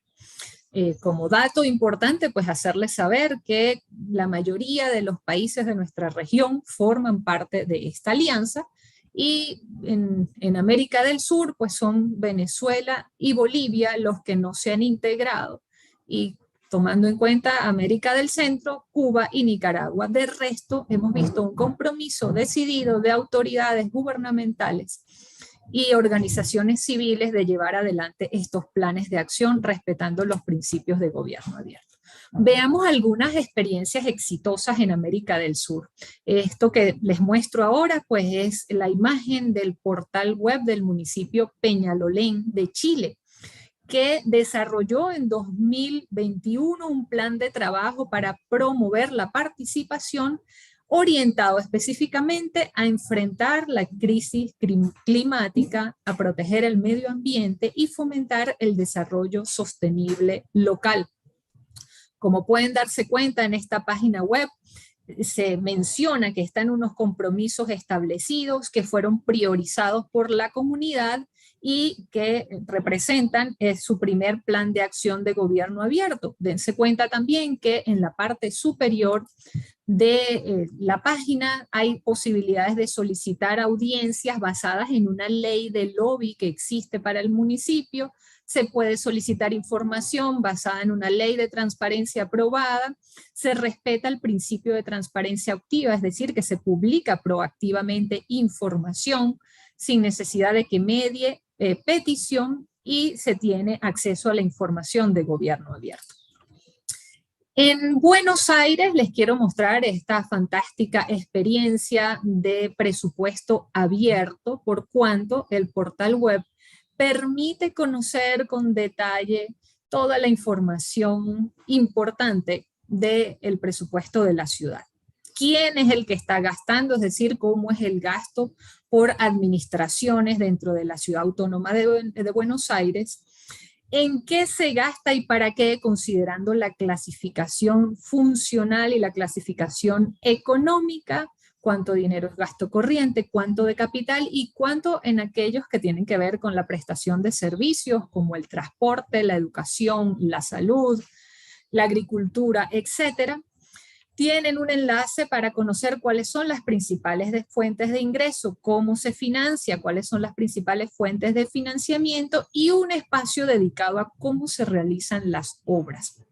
Como dato importante, pues hacerles saber que la mayoría de los países de nuestra región forman parte de esta alianza, y en América del Sur pues son Venezuela y Bolivia los que no se han integrado, y tomando en cuenta América del Centro, Cuba y Nicaragua. De resto, hemos visto un compromiso decidido de autoridades gubernamentales y organizaciones civiles de llevar adelante estos planes de acción respetando los principios de gobierno abierto. Veamos algunas experiencias exitosas en América del Sur. Esto que les muestro ahora pues es la imagen del portal web del municipio Peñalolén de Chile, que desarrolló en 2021 un plan de trabajo para promover la participación orientado específicamente a enfrentar la crisis climática, a proteger el medio ambiente y fomentar el desarrollo sostenible local. Como pueden darse cuenta en esta página web, se menciona que están unos compromisos establecidos que fueron priorizados por la comunidad y que representan su primer plan de acción de gobierno abierto. Dense cuenta también que en la parte superior de la página hay posibilidades de solicitar audiencias basadas en una ley de lobby que existe para el municipio. Se puede solicitar información basada en una ley de transparencia aprobada. Se respeta el principio de transparencia activa, es decir, que se publica proactivamente información sin necesidad de que medie petición, y se tiene acceso a la información de gobierno abierto. En Buenos Aires les quiero mostrar esta fantástica experiencia de presupuesto abierto, por cuanto el portal web permite conocer con detalle toda la información importante del presupuesto de la ciudad. ¿Quién es el que está gastando? Es decir, cómo es el gasto por administraciones dentro de la Ciudad Autónoma de Buenos Aires. ¿En qué se gasta y para qué? Considerando la clasificación funcional y la clasificación económica, cuánto dinero es gasto corriente, cuánto de capital y cuánto en aquellos que tienen que ver con la prestación de servicios como el transporte, la educación, la salud, la agricultura, etcétera. Tienen un enlace para conocer cuáles son las principales fuentes de ingreso, cómo se financia, cuáles son las principales fuentes de financiamiento y un espacio dedicado a cómo se realizan las obras.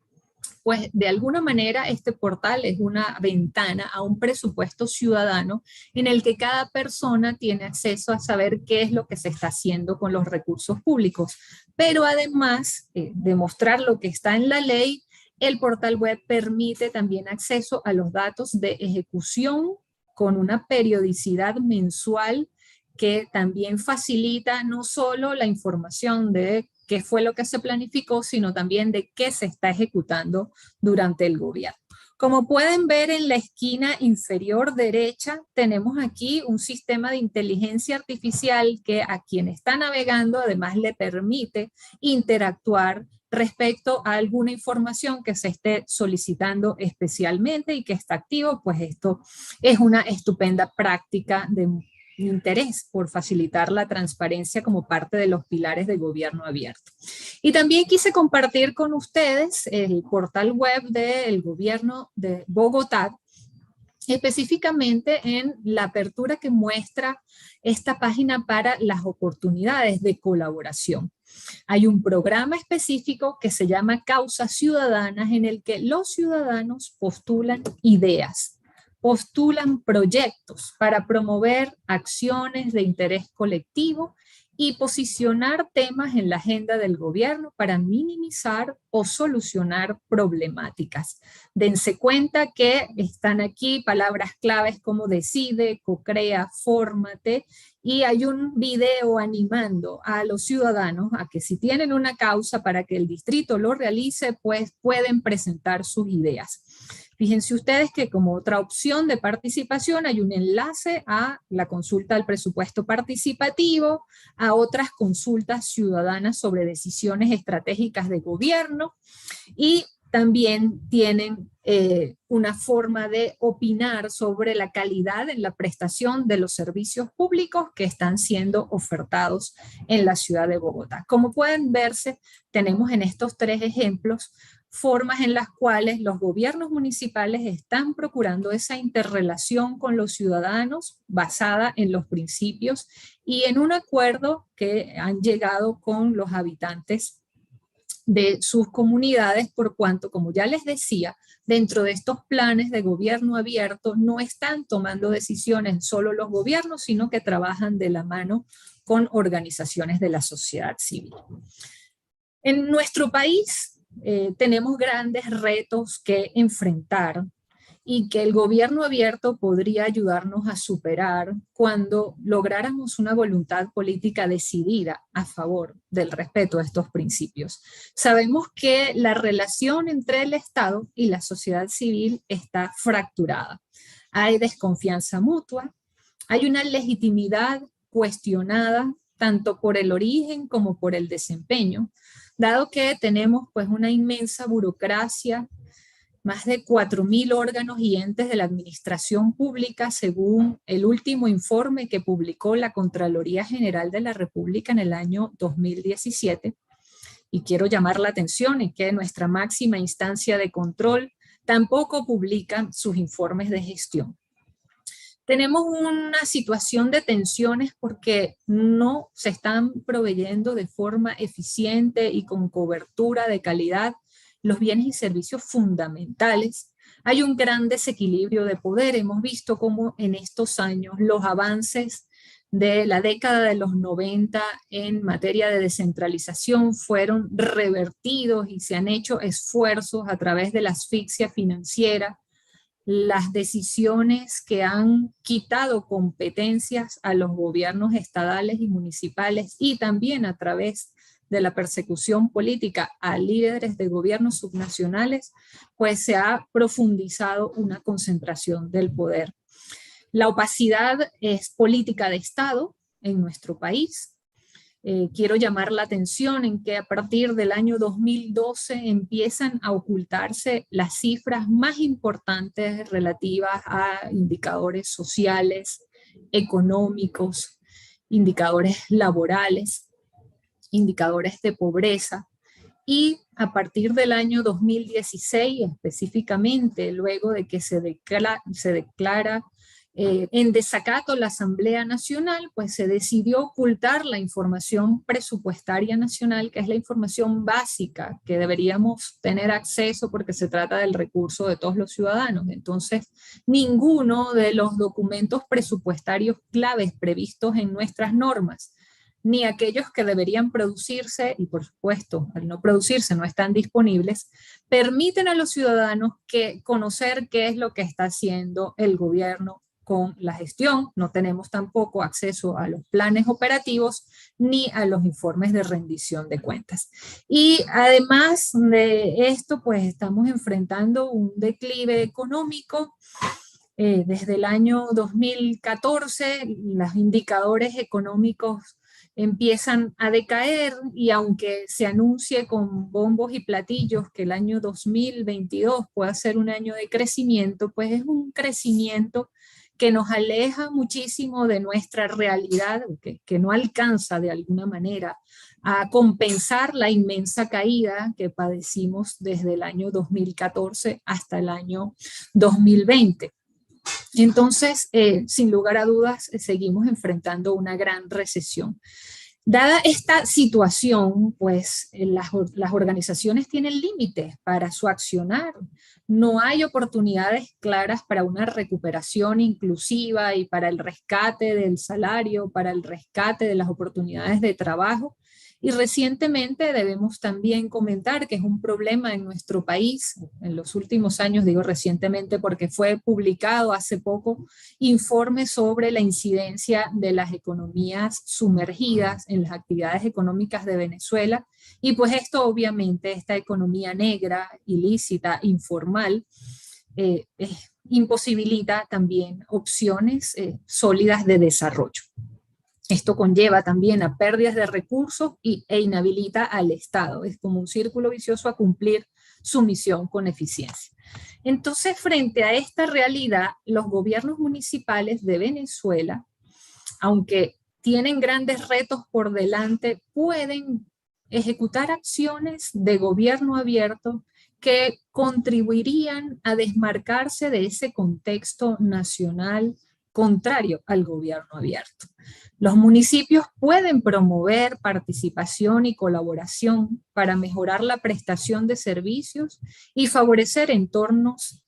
Pues de alguna manera este portal es una ventana a un presupuesto ciudadano en el que cada persona tiene acceso a saber qué es lo que se está haciendo con los recursos públicos. Pero además de mostrar lo que está en la ley, el portal web permite también acceso a los datos de ejecución con una periodicidad mensual que también facilita no solo la información de qué fue lo que se planificó, sino también de qué se está ejecutando durante el gobierno. Como pueden ver en la esquina inferior derecha, tenemos aquí un sistema de inteligencia artificial que a quien está navegando además le permite interactuar respecto a alguna información que se esté solicitando especialmente y que está activo, pues esto es una estupenda práctica de interés por facilitar la transparencia como parte de los pilares del gobierno abierto. Y también quise compartir con ustedes el portal web del gobierno de Bogotá, específicamente en la apertura que muestra esta página para las oportunidades de colaboración. Hay un programa específico que se llama Causas Ciudadanas, en el que los ciudadanos postulan ideas, postulan proyectos para promover acciones de interés colectivo y posicionar temas en la agenda del gobierno para minimizar o solucionar problemáticas. Dense cuenta que están aquí palabras claves como decide, cocrea, fórmate, y hay un video animando a los ciudadanos a que si tienen una causa para que el distrito lo realice, pues pueden presentar sus ideas. Fíjense ustedes que como otra opción de participación hay un enlace a la consulta del presupuesto participativo, a otras consultas ciudadanas sobre decisiones estratégicas de gobierno, y también tienen una forma de opinar sobre la calidad en la prestación de los servicios públicos que están siendo ofertados en la ciudad de Bogotá. Como pueden verse, tenemos en estos 3 ejemplos formas en las cuales los gobiernos municipales están procurando esa interrelación con los ciudadanos basada en los principios y en un acuerdo que han llegado con los habitantes de sus comunidades, por cuanto, como ya les decía, dentro de estos planes de gobierno abierto no están tomando decisiones solo los gobiernos, sino que trabajan de la mano con organizaciones de la sociedad civil. En nuestro país tenemos grandes retos que enfrentar y que el gobierno abierto podría ayudarnos a superar cuando lográramos una voluntad política decidida a favor del respeto a estos principios. Sabemos que la relación entre el Estado y la sociedad civil está fracturada. Hay desconfianza mutua, hay una legitimidad cuestionada tanto por el origen como por el desempeño, dado que tenemos pues una inmensa burocracia, más de 4.000 órganos y entes de la administración pública, según el último informe que publicó la Contraloría General de la República en el año 2017. Y quiero llamar la atención en que nuestra máxima instancia de control tampoco publica sus informes de gestión. Tenemos una situación de tensiones porque no se están proveyendo de forma eficiente y con cobertura de calidad los bienes y servicios fundamentales. Hay un gran desequilibrio de poder. Hemos visto cómo en estos años los avances de la década de los 90 en materia de descentralización fueron revertidos y se han hecho esfuerzos a través de la asfixia financiera. Las decisiones que han quitado competencias a los gobiernos estadales y municipales y también a través de la persecución política a líderes de gobiernos subnacionales, pues se ha profundizado una concentración del poder. La opacidad es política de Estado en nuestro país. Quiero llamar la atención en que a partir del año 2012 empiezan a ocultarse las cifras más importantes relativas a indicadores sociales, económicos, indicadores laborales, indicadores de pobreza, y a partir del año 2016 específicamente, luego de que se declara en desacato la Asamblea Nacional, pues se decidió ocultar la información presupuestaria nacional, que es la información básica que deberíamos tener acceso porque se trata del recurso de todos los ciudadanos. Entonces, ninguno de los documentos presupuestarios claves previstos en nuestras normas, ni aquellos que deberían producirse, y por supuesto, al no producirse no están disponibles, permiten a los ciudadanos conocer qué es lo que está haciendo el gobierno con la gestión. No tenemos tampoco acceso a los planes operativos ni a los informes de rendición de cuentas. Y además de esto, pues estamos enfrentando un declive económico. Desde el año 2014, los indicadores económicos empiezan a decaer, y aunque se anuncie con bombos y platillos que el año 2022 pueda ser un año de crecimiento, pues es un crecimiento que nos aleja muchísimo de nuestra realidad, que no alcanza de alguna manera a compensar la inmensa caída que padecimos desde el año 2014 hasta el año 2020. Entonces, sin lugar a dudas, seguimos enfrentando una gran recesión. Dada esta situación, pues las organizaciones tienen límites para su accionar. No hay oportunidades claras para una recuperación inclusiva y para el rescate del salario, para el rescate de las oportunidades de trabajo. Y recientemente debemos también comentar que es un problema en nuestro país, en los últimos años, digo recientemente porque fue publicado hace poco, informe sobre la incidencia de las economías sumergidas en las actividades económicas de Venezuela, y pues esto obviamente, esta economía negra, ilícita, informal, imposibilita también opciones sólidas de desarrollo. Esto conlleva también a pérdidas de recursos e inhabilita al Estado. Es como un círculo vicioso a cumplir su misión con eficiencia. Entonces, frente a esta realidad, los gobiernos municipales de Venezuela, aunque tienen grandes retos por delante, pueden ejecutar acciones de gobierno abierto que contribuirían a desmarcarse de ese contexto nacional contrario al gobierno abierto. Los municipios pueden promover participación y colaboración para mejorar la prestación de servicios y favorecer entornos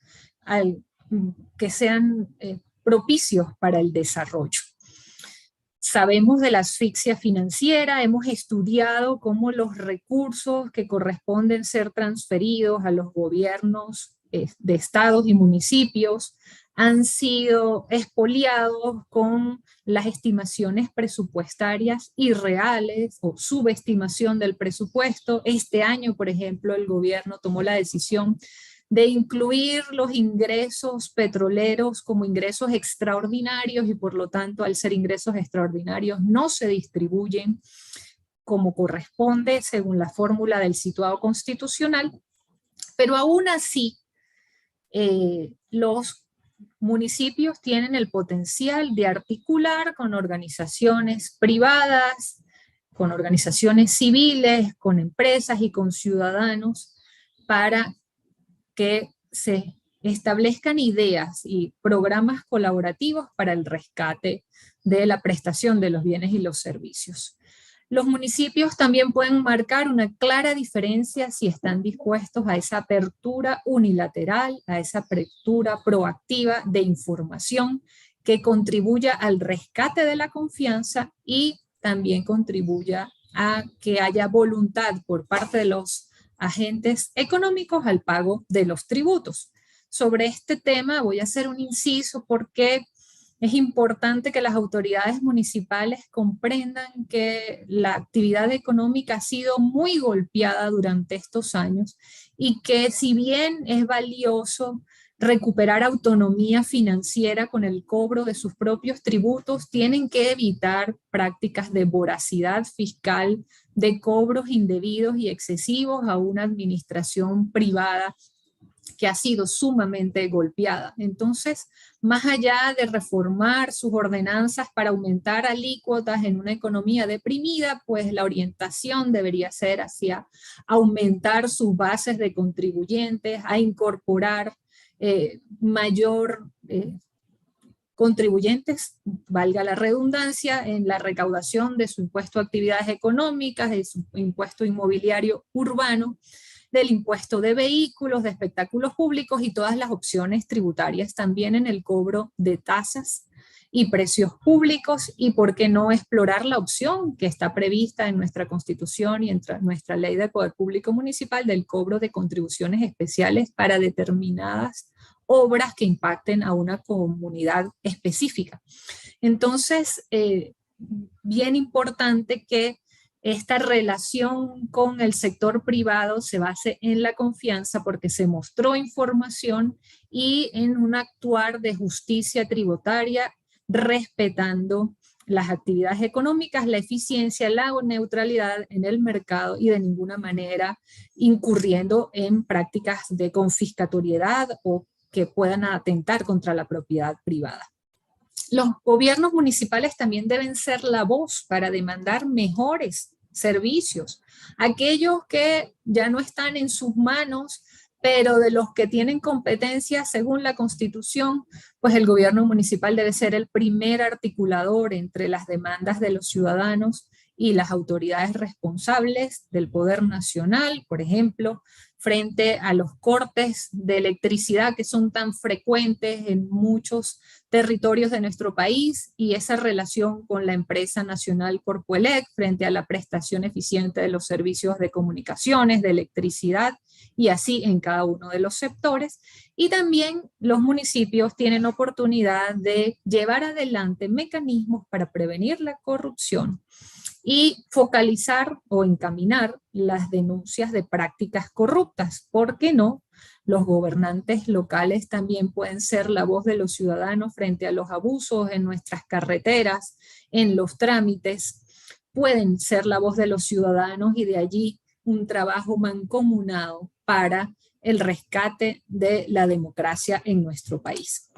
que sean propicios para el desarrollo. Sabemos de la asfixia financiera, hemos estudiado cómo los recursos que corresponden ser transferidos a los gobiernos de estados y municipios han sido expoliados con las estimaciones presupuestarias irreales o subestimación del presupuesto. Este año, por ejemplo, el gobierno tomó la decisión de incluir los ingresos petroleros como ingresos extraordinarios y por lo tanto, al ser ingresos extraordinarios, no se distribuyen como corresponde según la fórmula del situado constitucional, pero aún así los municipios tienen el potencial de articular con organizaciones privadas, con organizaciones civiles, con empresas y con ciudadanos para que se establezcan ideas y programas colaborativos para el rescate de la prestación de los bienes y los servicios. Los municipios también pueden marcar una clara diferencia si están dispuestos a esa apertura unilateral, a esa apertura proactiva de información que contribuya al rescate de la confianza y también contribuya a que haya voluntad por parte de los agentes económicos al pago de los tributos. Sobre este tema voy a hacer un inciso porque es importante que las autoridades municipales comprendan que la actividad económica ha sido muy golpeada durante estos años y que si bien es valioso recuperar autonomía financiera con el cobro de sus propios tributos, tienen que evitar prácticas de voracidad fiscal, de cobros indebidos y excesivos a una administración privada que ha sido sumamente golpeada. Entonces, más allá de reformar sus ordenanzas para aumentar alícuotas en una economía deprimida, pues la orientación debería ser hacia aumentar sus bases de contribuyentes, a incorporar mayor contribuyentes, valga la redundancia, en la recaudación de su impuesto a actividades económicas, de su impuesto inmobiliario urbano, del impuesto de vehículos, de espectáculos públicos y todas las opciones tributarias también en el cobro de tasas y precios públicos, y por qué no explorar la opción que está prevista en nuestra Constitución y en nuestra Ley de Poder Público Municipal del cobro de contribuciones especiales para determinadas obras que impacten a una comunidad específica. Entonces, bien importante que esta relación con el sector privado se base en la confianza porque se mostró información y en un actuar de justicia tributaria respetando las actividades económicas, la eficiencia, la neutralidad en el mercado y de ninguna manera incurriendo en prácticas de confiscatoriedad o que puedan atentar contra la propiedad privada. Los gobiernos municipales también deben ser la voz para demandar mejores servicios, aquellos que ya no están en sus manos, pero de los que tienen competencia según la Constitución, pues el gobierno municipal debe ser el primer articulador entre las demandas de los ciudadanos y las autoridades responsables del poder nacional, por ejemplo, frente a los cortes de electricidad que son tan frecuentes en muchos territorios de nuestro país y esa relación con la empresa nacional Corpoelec frente a la prestación eficiente de los servicios de comunicaciones, de electricidad y así en cada uno de los sectores. Y también los municipios tienen oportunidad de llevar adelante mecanismos para prevenir la corrupción y focalizar o encaminar las denuncias de prácticas corruptas. ¿Por qué no? Los gobernantes locales también pueden ser la voz de los ciudadanos frente a los abusos en nuestras carreteras, en los trámites. Pueden ser la voz de los ciudadanos y de allí un trabajo mancomunado para el rescate de la democracia en nuestro país.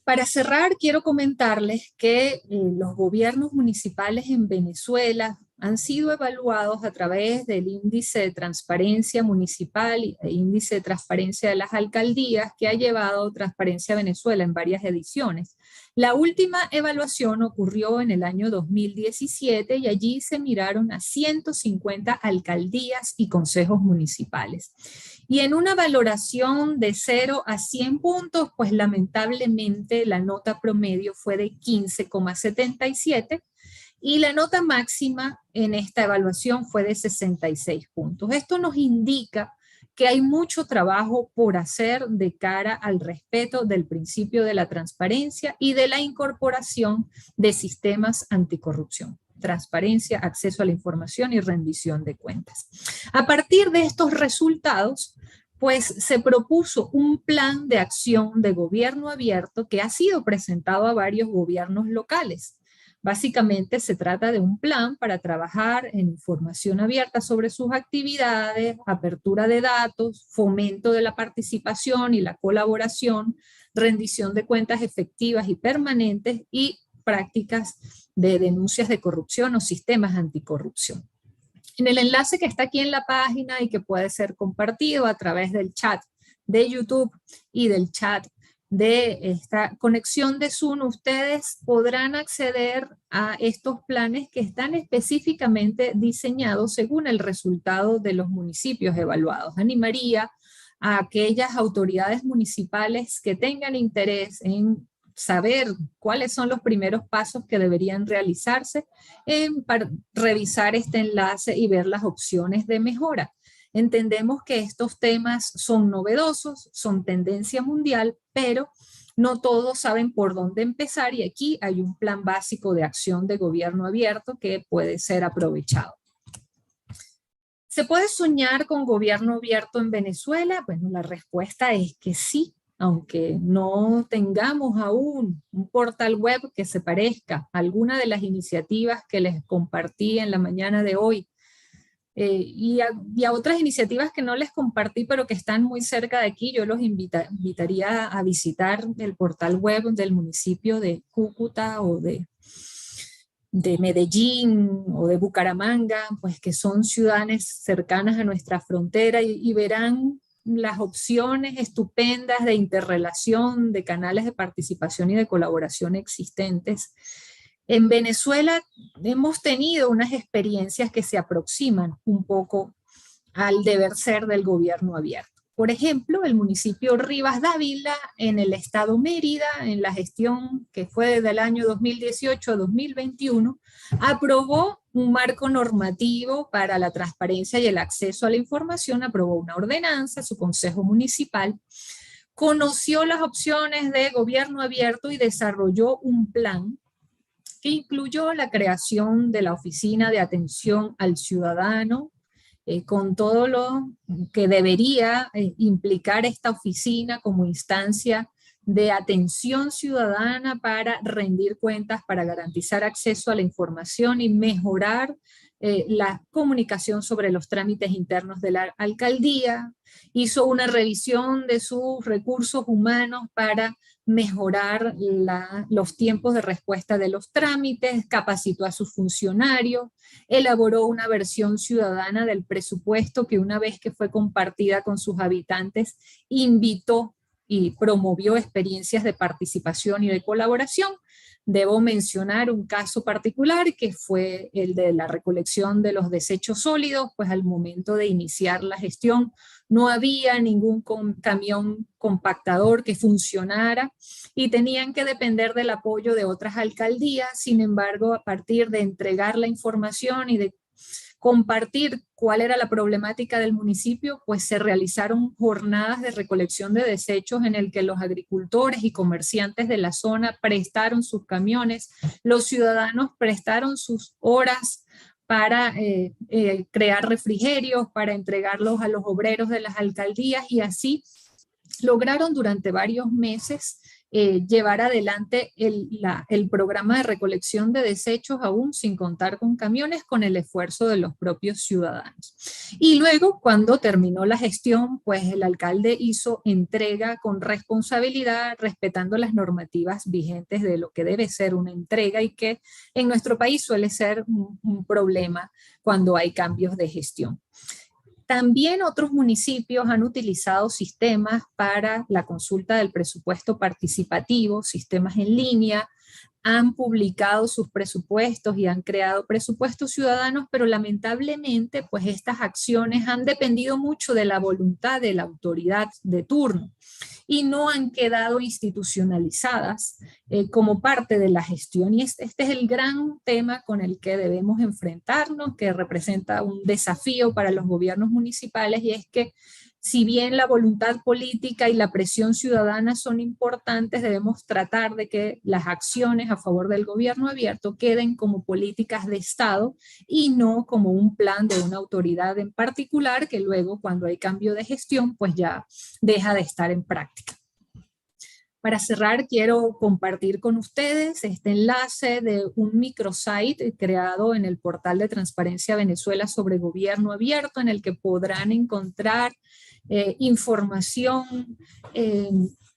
Para cerrar, quiero comentarles que los gobiernos municipales en Venezuela han sido evaluados a través del índice de transparencia municipal e índice de transparencia de las alcaldías que ha llevado Transparencia Venezuela en varias ediciones. La última evaluación ocurrió en el año 2017 y allí se miraron a 150 alcaldías y consejos municipales. Y en una valoración de 0 a 100 puntos, pues lamentablemente la nota promedio fue de 15,77 y la nota máxima en esta evaluación fue de 66 puntos. Esto nos indica que hay mucho trabajo por hacer de cara al respeto del principio de la transparencia y de la incorporación de sistemas anticorrupción. Transparencia, acceso a la información y rendición de cuentas. A partir de estos resultados, pues se propuso un plan de acción de gobierno abierto que ha sido presentado a varios gobiernos locales. Básicamente se trata de un plan para trabajar en información abierta sobre sus actividades, apertura de datos, fomento de la participación y la colaboración, rendición de cuentas efectivas y permanentes y prácticas de denuncias de corrupción o sistemas anticorrupción. En el enlace que está aquí en la página y que puede ser compartido a través del chat de YouTube y del chat de esta conexión de Zoom, ustedes podrán acceder a estos planes que están específicamente diseñados según el resultado de los municipios evaluados. Animaría a aquellas autoridades municipales que tengan interés en saber cuáles son los primeros pasos que deberían realizarse para revisar este enlace y ver las opciones de mejora. Entendemos que estos temas son novedosos, son tendencia mundial, pero no todos saben por dónde empezar y aquí hay un plan básico de acción de gobierno abierto que puede ser aprovechado. ¿Se puede soñar con gobierno abierto en Venezuela? Bueno, la respuesta es que sí, aunque no tengamos aún un portal web que se parezca a alguna de las iniciativas que les compartí en la mañana de hoy, y a otras iniciativas que no les compartí, pero que están muy cerca de aquí, yo los invitaría a visitar el portal web del municipio de Cúcuta o de Medellín o de Bucaramanga, pues que son ciudades cercanas a nuestra frontera y verán las opciones estupendas de interrelación, de canales de participación y de colaboración existentes. En Venezuela hemos tenido unas experiencias que se aproximan un poco al deber ser del gobierno abierto. Por ejemplo, el municipio Rivas Dávila en el estado Mérida, en la gestión que fue desde el año 2018 a 2021, aprobó un marco normativo para la transparencia y el acceso a la información, aprobó una ordenanza, su consejo municipal, conoció las opciones de gobierno abierto y desarrolló un plan que incluyó la creación de la Oficina de Atención al Ciudadano, con todo lo que debería implicar esta oficina como instancia de atención ciudadana para rendir cuentas, para garantizar acceso a la información y mejorar la comunicación sobre los trámites internos de la alcaldía. Hizo una revisión de sus recursos humanos para mejorar los tiempos de respuesta de los trámites, capacitó a sus funcionarios, elaboró una versión ciudadana del presupuesto que una vez que fue compartida con sus habitantes, invitó y promovió experiencias de participación y de colaboración. Debo mencionar un caso particular que fue el de la recolección de los desechos sólidos, pues al momento de iniciar la gestión no había ningún camión compactador que funcionara y tenían que depender del apoyo de otras alcaldías. Sin embargo, a partir de entregar la información y de compartir cuál era la problemática del municipio, pues se realizaron jornadas de recolección de desechos en el que los agricultores y comerciantes de la zona prestaron sus camiones, los ciudadanos prestaron sus horas para crear refrigerios, para entregarlos a los obreros de las alcaldías y así lograron durante varios meses llevar adelante el programa de recolección de desechos aún sin contar con camiones, con el esfuerzo de los propios ciudadanos. Y luego, cuando terminó la gestión, pues el alcalde hizo entrega con responsabilidad, respetando las normativas vigentes de lo que debe ser una entrega y que en nuestro país suele ser un problema cuando hay cambios de gestión. También otros municipios han utilizado sistemas para la consulta del presupuesto participativo, sistemas en línea, han publicado sus presupuestos y han creado presupuestos ciudadanos, pero lamentablemente pues estas acciones han dependido mucho de la voluntad de la autoridad de turno y no han quedado institucionalizadas como parte de la gestión. Y este es el gran tema con el que debemos enfrentarnos, que representa un desafío para los gobiernos municipales, y es que si bien la voluntad política y la presión ciudadana son importantes, debemos tratar de que las acciones a favor del gobierno abierto queden como políticas de Estado y no como un plan de una autoridad en particular que luego cuando hay cambio de gestión pues ya deja de estar en práctica. Para cerrar, quiero compartir con ustedes este enlace de un microsite creado en el portal de Transparencia Venezuela sobre gobierno abierto, en el que podrán encontrar información,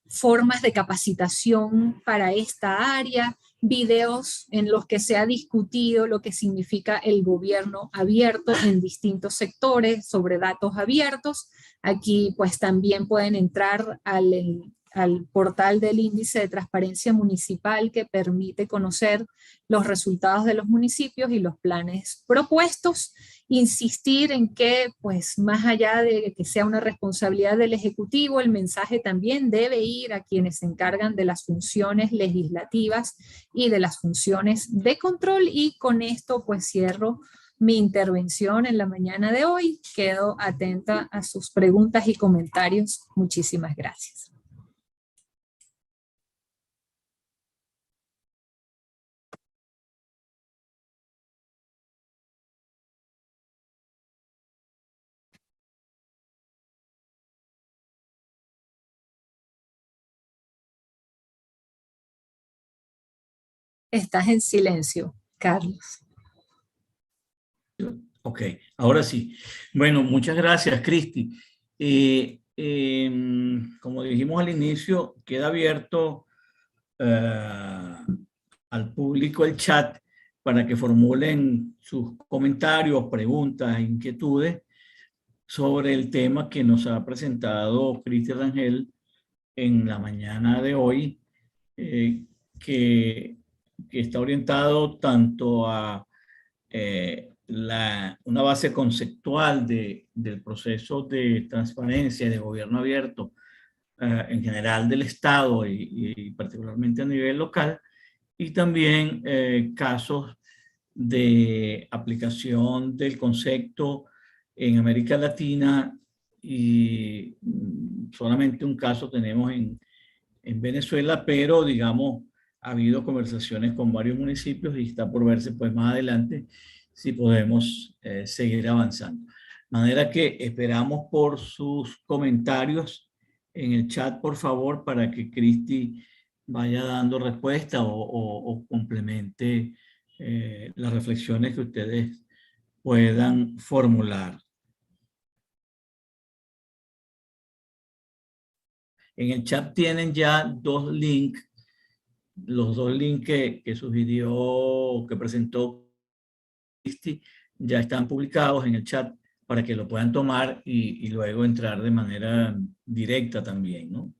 formas de capacitación para esta área, videos en los que se ha discutido lo que significa el gobierno abierto en distintos sectores sobre datos abiertos. Aquí pues también pueden entrar al portal del Índice de Transparencia Municipal, que permite conocer los resultados de los municipios y los planes propuestos. Insistir en que, pues, más allá de que sea una responsabilidad del Ejecutivo, el mensaje también debe ir a quienes se encargan de las funciones legislativas y de las funciones de control. Y con esto, pues, cierro mi intervención en la mañana de hoy. Quedo atenta a sus preguntas y comentarios. Muchísimas gracias. Estás en silencio, Carlos. Ok, ahora sí. Bueno, muchas gracias, Cristi. Como dijimos al inicio, queda abierto al público el chat para que formulen sus comentarios, preguntas, inquietudes sobre el tema que nos ha presentado Cristi Rangel en la mañana de hoy, que está orientado tanto a una base conceptual del proceso de transparencia y de gobierno abierto en general del Estado y particularmente a nivel local, y también casos de aplicación del concepto en América Latina, y solamente un caso tenemos en Venezuela, pero digamos ha habido conversaciones con varios municipios y está por verse pues más adelante si podemos seguir avanzando. De manera que esperamos por sus comentarios en el chat, por favor, para que Cristi vaya dando respuesta o complemente las reflexiones que ustedes puedan formular. En el chat tienen ya dos links, los dos links que sugirió, que presentó Cristi, ya están publicados en el chat para que lo puedan tomar y luego entrar de manera directa también, ¿no?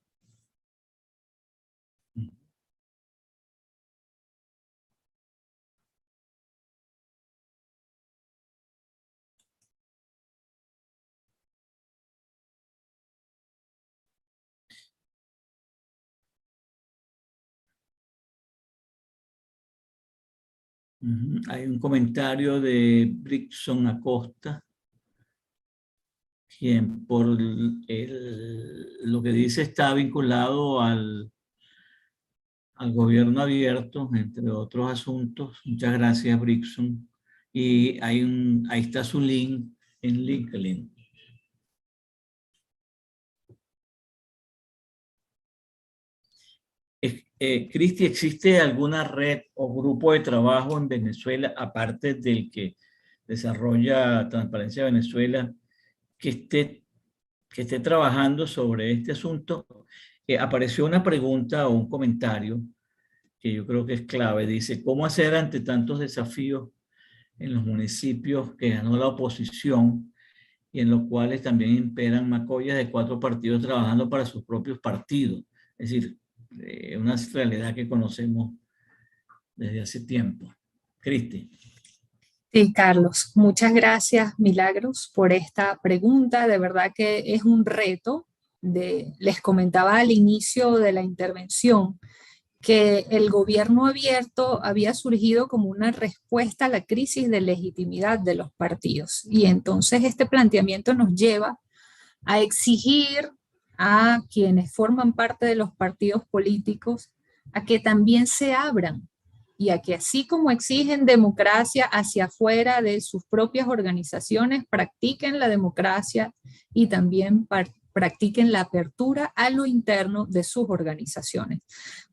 Hay un comentario de Brixon Acosta, quien por lo que dice está vinculado al gobierno abierto, entre otros asuntos. Muchas gracias, Brixon. Y ahí está su link en LinkedIn. Cristi, ¿existe alguna red o grupo de trabajo en Venezuela, aparte del que desarrolla Transparencia Venezuela, que esté trabajando sobre este asunto? Apareció una pregunta o un comentario que yo creo que es clave. Dice, ¿cómo hacer ante tantos desafíos en los municipios que ganó la oposición y en los cuales también imperan macollas de 4 partidos trabajando para sus propios partidos? Es decir, una realidad que conocemos desde hace tiempo. Cristi. Sí, Carlos, muchas gracias, Milagros, por esta pregunta. De verdad que es un reto. Les comentaba al inicio de la intervención que el gobierno abierto había surgido como una respuesta a la crisis de legitimidad de los partidos. Y entonces este planteamiento nos lleva a exigir a quienes forman parte de los partidos políticos a que también se abran y a que así como exigen democracia hacia afuera de sus propias organizaciones, practiquen la democracia y también practiquen la apertura a lo interno de sus organizaciones.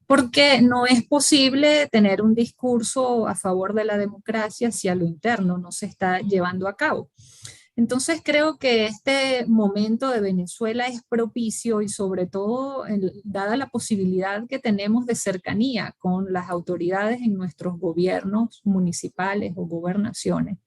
Porque no es posible tener un discurso a favor de la democracia si a lo interno no se está llevando a cabo. Entonces creo que este momento de Venezuela es propicio y sobre todo dada la posibilidad que tenemos de cercanía con las autoridades en nuestros gobiernos municipales o gobernaciones,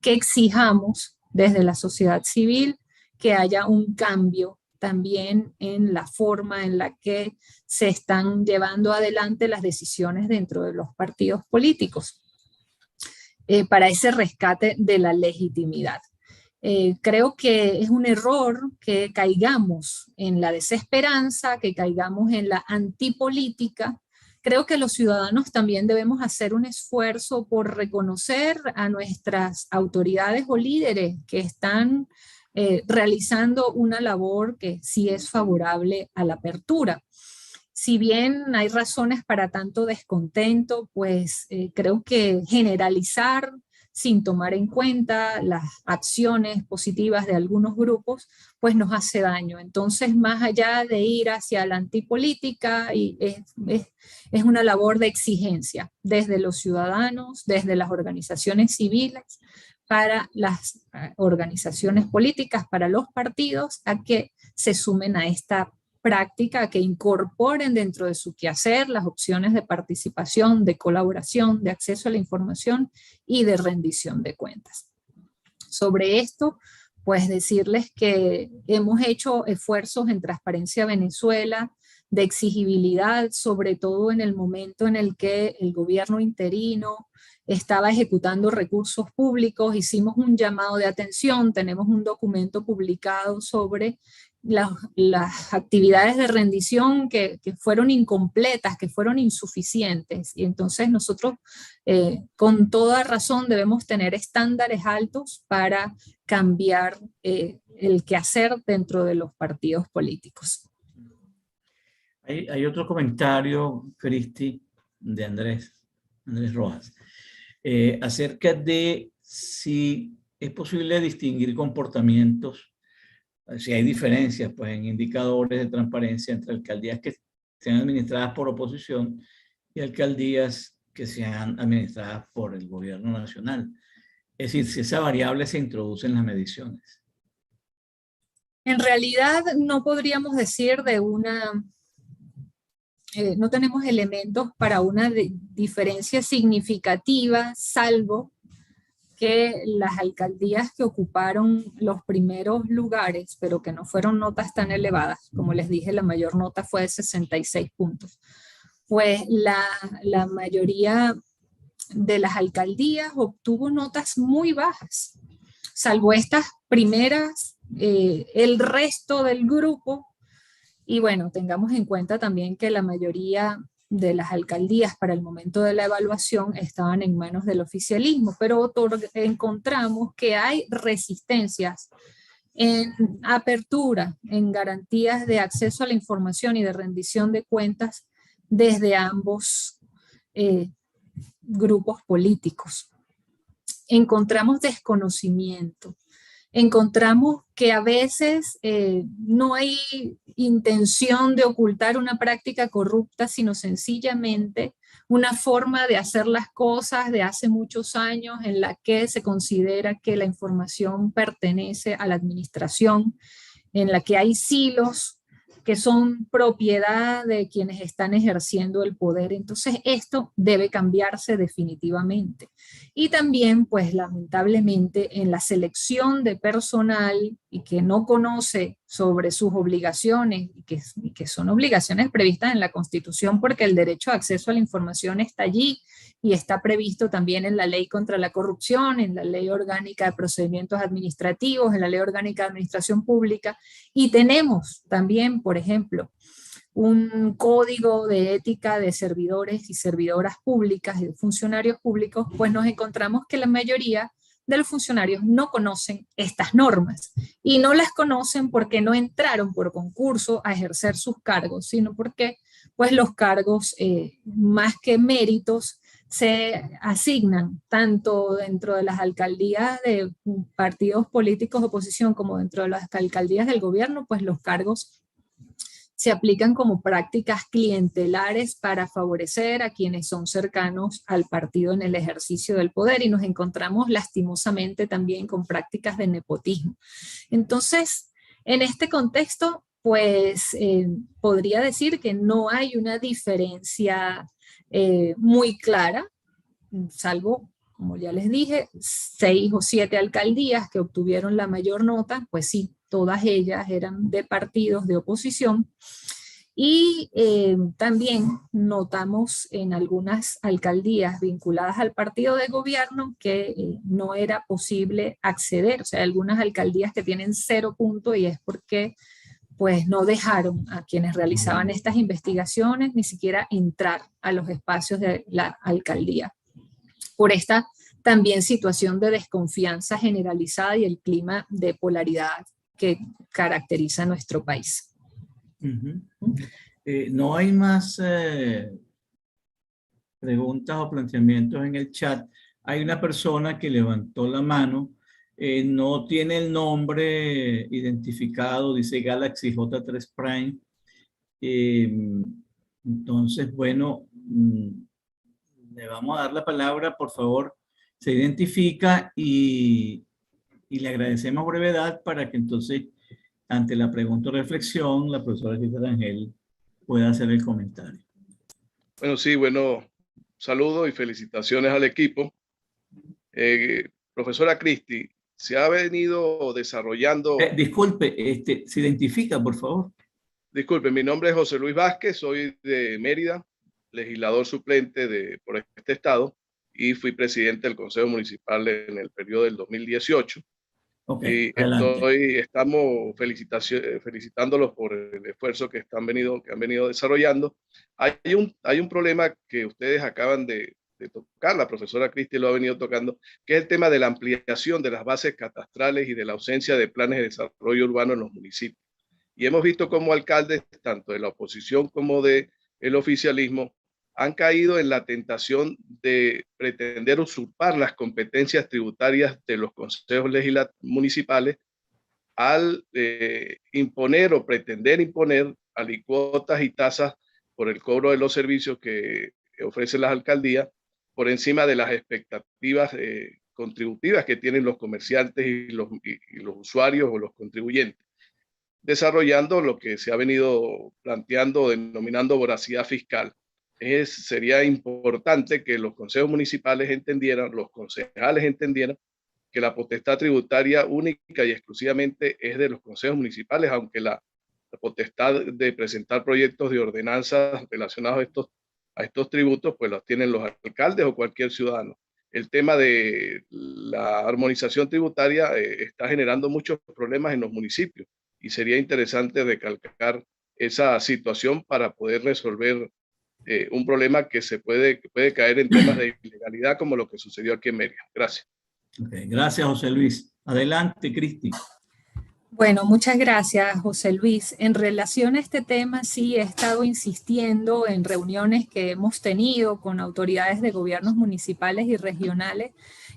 que exijamos desde la sociedad civil que haya un cambio también en la forma en la que se están llevando adelante las decisiones dentro de los partidos políticos para ese rescate de la legitimidad. Creo que es un error que caigamos en la desesperanza, que caigamos en la antipolítica. Creo que los ciudadanos también debemos hacer un esfuerzo por reconocer a nuestras autoridades o líderes que están realizando una labor que sí es favorable a la apertura. Si bien hay razones para tanto descontento, pues creo que generalizar sin tomar en cuenta las acciones positivas de algunos grupos, pues nos hace daño. Entonces, más allá de ir hacia la antipolítica, es una labor de exigencia desde los ciudadanos, desde las organizaciones civiles, para las organizaciones políticas, para los partidos, a que se sumen a esta práctica, que incorporen dentro de su quehacer las opciones de participación, de colaboración, de acceso a la información y de rendición de cuentas. Sobre esto, pues decirles que hemos hecho esfuerzos en Transparencia Venezuela de exigibilidad, sobre todo en el momento en el que el gobierno interino estaba ejecutando recursos públicos. Hicimos un llamado de atención, tenemos un documento publicado sobre las actividades de rendición que fueron incompletas, que fueron insuficientes. Y entonces nosotros con toda razón debemos tener estándares altos para cambiar el quehacer dentro de los partidos políticos. Hay otro comentario, Cristi, de Andrés Rojas, acerca de si es posible distinguir comportamientos si hay diferencias pues, en indicadores de transparencia entre alcaldías que sean administradas por oposición y alcaldías que sean administradas por el gobierno nacional. Es decir, si esa variable se introduce en las mediciones. En realidad no podríamos decir de una, no tenemos elementos para una diferencia significativa, salvo que las alcaldías que ocuparon los primeros lugares, pero que no fueron notas tan elevadas, como les dije, la mayor nota fue de 66 puntos, pues la mayoría de las alcaldías obtuvo notas muy bajas, salvo estas primeras, el resto del grupo. Y bueno, tengamos en cuenta también que la mayoría de las alcaldías para el momento de la evaluación estaban en manos del oficialismo, pero encontramos que hay resistencias en apertura, en garantías de acceso a la información y de rendición de cuentas desde ambos grupos políticos. Encontramos desconocimiento. Encontramos que a veces no hay intención de ocultar una práctica corrupta, sino sencillamente una forma de hacer las cosas de hace muchos años en la que se considera que la información pertenece a la administración, en la que hay silos que son propiedad de quienes están ejerciendo el poder. Entonces esto debe cambiarse definitivamente. Y también, pues lamentablemente, en la selección de personal y que no conoce sobre sus obligaciones y que son obligaciones previstas en la Constitución, porque el derecho a acceso a la información está allí y está previsto también en la Ley contra la Corrupción, en la Ley Orgánica de Procedimientos Administrativos, en la Ley Orgánica de Administración Pública, y tenemos también, por ejemplo, un código de ética de servidores y servidoras públicas y de funcionarios públicos, pues nos encontramos que la mayoría de los funcionarios no conocen estas normas y no las conocen porque no entraron por concurso a ejercer sus cargos, sino porque pues los cargos más que méritos se asignan tanto dentro de las alcaldías de partidos políticos de oposición como dentro de las alcaldías del gobierno, pues los cargos se aplican como prácticas clientelares para favorecer a quienes son cercanos al partido en el ejercicio del poder, y nos encontramos lastimosamente también con prácticas de nepotismo. Entonces, en este contexto, pues podría decir que no hay una diferencia muy clara, salvo, como ya les dije, 6 o 7 alcaldías que obtuvieron la mayor nota, pues sí, todas ellas eran de partidos de oposición. Y también notamos en algunas alcaldías vinculadas al partido de gobierno que no era posible acceder, o sea, algunas alcaldías que tienen 0 puntos, y es porque pues no dejaron a quienes realizaban estas investigaciones ni siquiera entrar a los espacios de la alcaldía, por esta también situación de desconfianza generalizada y el clima de polaridad que caracteriza a nuestro país. No hay más preguntas o planteamientos en el chat. Hay una persona que levantó la mano, no tiene el nombre identificado, dice Galaxy J3 Prime. Entonces, bueno, le vamos a dar la palabra, por favor, se identifica y le agradecemos brevedad para que entonces, ante la pregunta o reflexión, la profesora Cristal Ángel pueda hacer el comentario. Bueno, sí, bueno, saludos y felicitaciones al equipo. Profesora Cristi, se ha venido desarrollando... Disculpe, ¿se identifica, por favor? Disculpe, mi nombre es José Luis Vázquez, soy de Mérida, legislador suplente por este estado, y fui presidente del Consejo Municipal en el periodo del 2018. Okay, y estamos felicitándolos por el esfuerzo que han venido desarrollando. Hay un problema que ustedes acaban de tocar, la profesora Cristi lo ha venido tocando, que es el tema de la ampliación de las bases catastrales y de la ausencia de planes de desarrollo urbano en los municipios. Y hemos visto cómo alcaldes, tanto de la oposición como del oficialismo, han caído en la tentación de pretender usurpar las competencias tributarias de los consejos municipales al imponer o pretender imponer alícuotas y tasas por el cobro de los servicios que ofrecen las alcaldías por encima de las expectativas contributivas que tienen los comerciantes y los usuarios o los contribuyentes, desarrollando lo que se ha venido planteando o denominando voracidad fiscal. Sería importante que los consejos municipales entendieran, los concejales entendieran que la potestad tributaria única y exclusivamente es de los consejos municipales, aunque la potestad de presentar proyectos de ordenanzas relacionados a estos tributos, pues los tienen los alcaldes o cualquier ciudadano. El tema de la armonización tributaria está generando muchos problemas en los municipios y sería interesante recalcar esa situación para poder resolver un problema que puede caer en temas de ilegalidad como lo que sucedió aquí en Mérida. Gracias. Okay, gracias, José Luis. Adelante, Cristi. Bueno, muchas gracias, José Luis. En relación a este tema, sí he estado insistiendo en reuniones que hemos tenido con autoridades de gobiernos municipales y regionales,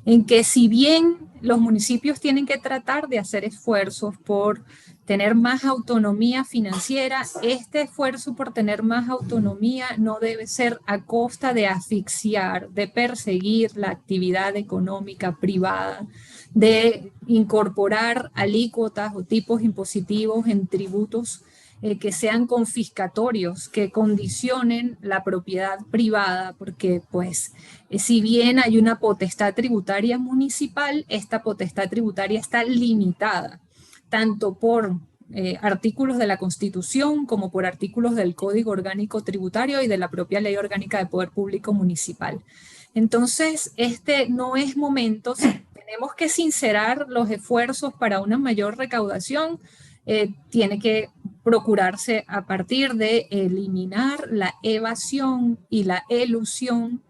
en que si bien los municipios tienen que tratar de hacer esfuerzos por tener más autonomía financiera, este esfuerzo por tener más autonomía no debe ser a costa de asfixiar, de perseguir la actividad económica privada, de incorporar alícuotas o tipos impositivos en tributos que sean confiscatorios, que condicionen la propiedad privada, porque pues si bien hay una potestad tributaria municipal, esta potestad tributaria está limitada, tanto por artículos de la Constitución como por artículos del Código Orgánico Tributario y de la propia Ley Orgánica de Poder Público Municipal. Entonces, este no es momento, tenemos que sincerar los esfuerzos para una mayor recaudación, tiene que procurarse a partir de eliminar la evasión y la elusión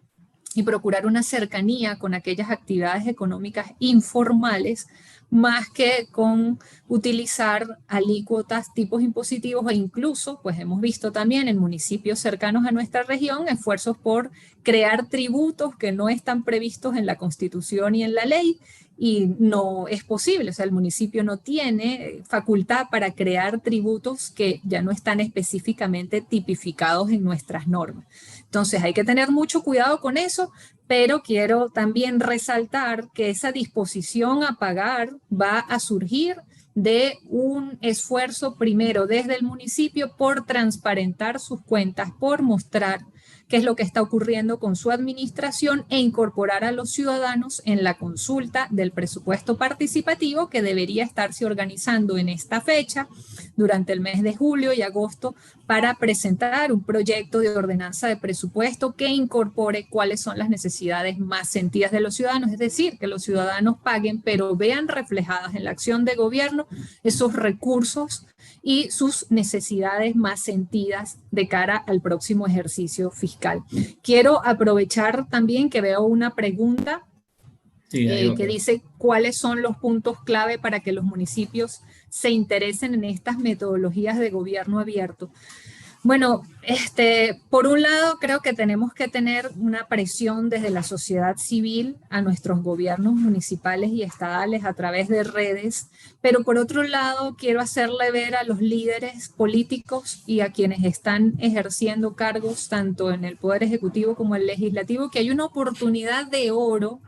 y procurar una cercanía con aquellas actividades económicas informales, más que con utilizar alícuotas, tipos impositivos e incluso, pues hemos visto también en municipios cercanos a nuestra región, esfuerzos por crear tributos que no están previstos en la Constitución y en la ley, y no es posible, o sea, el municipio no tiene facultad para crear tributos que ya no están específicamente tipificados en nuestras normas. Entonces hay que tener mucho cuidado con eso, pero quiero también resaltar que esa disposición a pagar va a surgir de un esfuerzo primero desde el municipio por transparentar sus cuentas, por mostrar qué es lo que está ocurriendo con su administración e incorporar a los ciudadanos en la consulta del presupuesto participativo que debería estarse organizando en esta fecha durante el mes de julio y agosto para presentar un proyecto de ordenanza de presupuesto que incorpore cuáles son las necesidades más sentidas de los ciudadanos, es decir, que los ciudadanos paguen pero vean reflejadas en la acción de gobierno esos recursos y sus necesidades más sentidas de cara al próximo ejercicio fiscal. Quiero aprovechar también que veo una pregunta que dice cuáles son los puntos clave para que los municipios se interesen en estas metodologías de gobierno abierto. Bueno, por un lado creo que tenemos que tener una presión desde la sociedad civil a nuestros gobiernos municipales y estadales a través de redes, pero por otro lado quiero hacerle ver a los líderes políticos y a quienes están ejerciendo cargos tanto en el Poder Ejecutivo como el Legislativo que hay una oportunidad de oro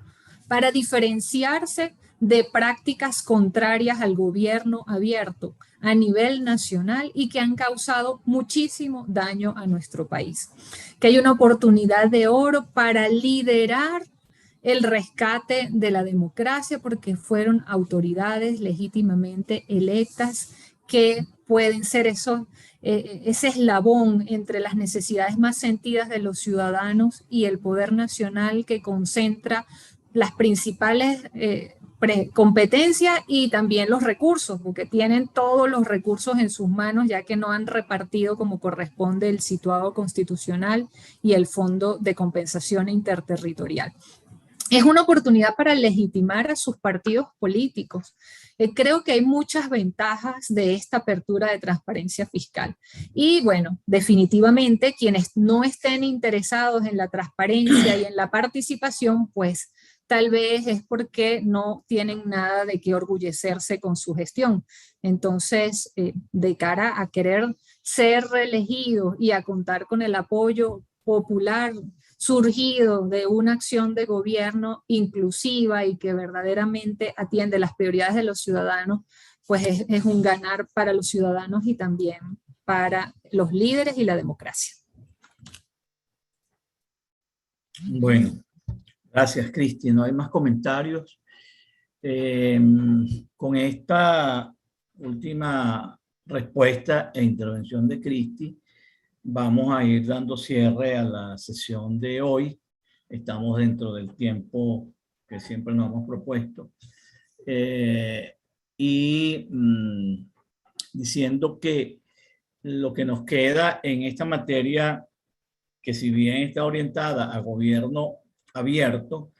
para diferenciarse de prácticas contrarias al gobierno abierto a nivel nacional y que han causado muchísimo daño a nuestro país. Que hay una oportunidad de oro para liderar el rescate de la democracia porque fueron autoridades legítimamente electas que pueden ser ese eslabón entre las necesidades más sentidas de los ciudadanos y el poder nacional que concentra las principales competencias y también los recursos, porque tienen todos los recursos en sus manos, ya que no han repartido como corresponde el situado constitucional y el Fondo de Compensación Interterritorial. Es una oportunidad para legitimar a sus partidos políticos. Creo que hay muchas ventajas de esta apertura de transparencia fiscal. Y bueno, definitivamente quienes no estén interesados en la transparencia y en la participación, pues tal vez es porque no tienen nada de qué orgullecerse con su gestión. Entonces, de cara a querer ser reelegidos y a contar con el apoyo popular surgido de una acción de gobierno inclusiva y que verdaderamente atiende las prioridades de los ciudadanos, pues es un ganar para los ciudadanos y también para los líderes y la democracia. Bueno, gracias, Cristi. No hay más comentarios. Con esta última respuesta e intervención de Cristi, vamos a ir dando cierre a la sesión de hoy. Estamos dentro del tiempo que siempre nos hemos propuesto. Diciendo que lo que nos queda en esta materia, que si bien está orientada a gobierno abierto,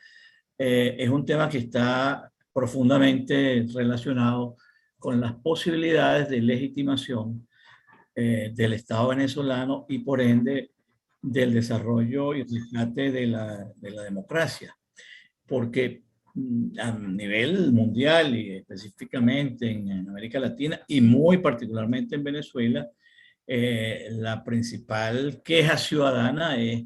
es un tema que está profundamente relacionado con las posibilidades de legitimación del Estado venezolano y por ende del desarrollo y rescate de la democracia. Porque a nivel mundial y específicamente en América Latina y muy particularmente en Venezuela, la principal queja ciudadana es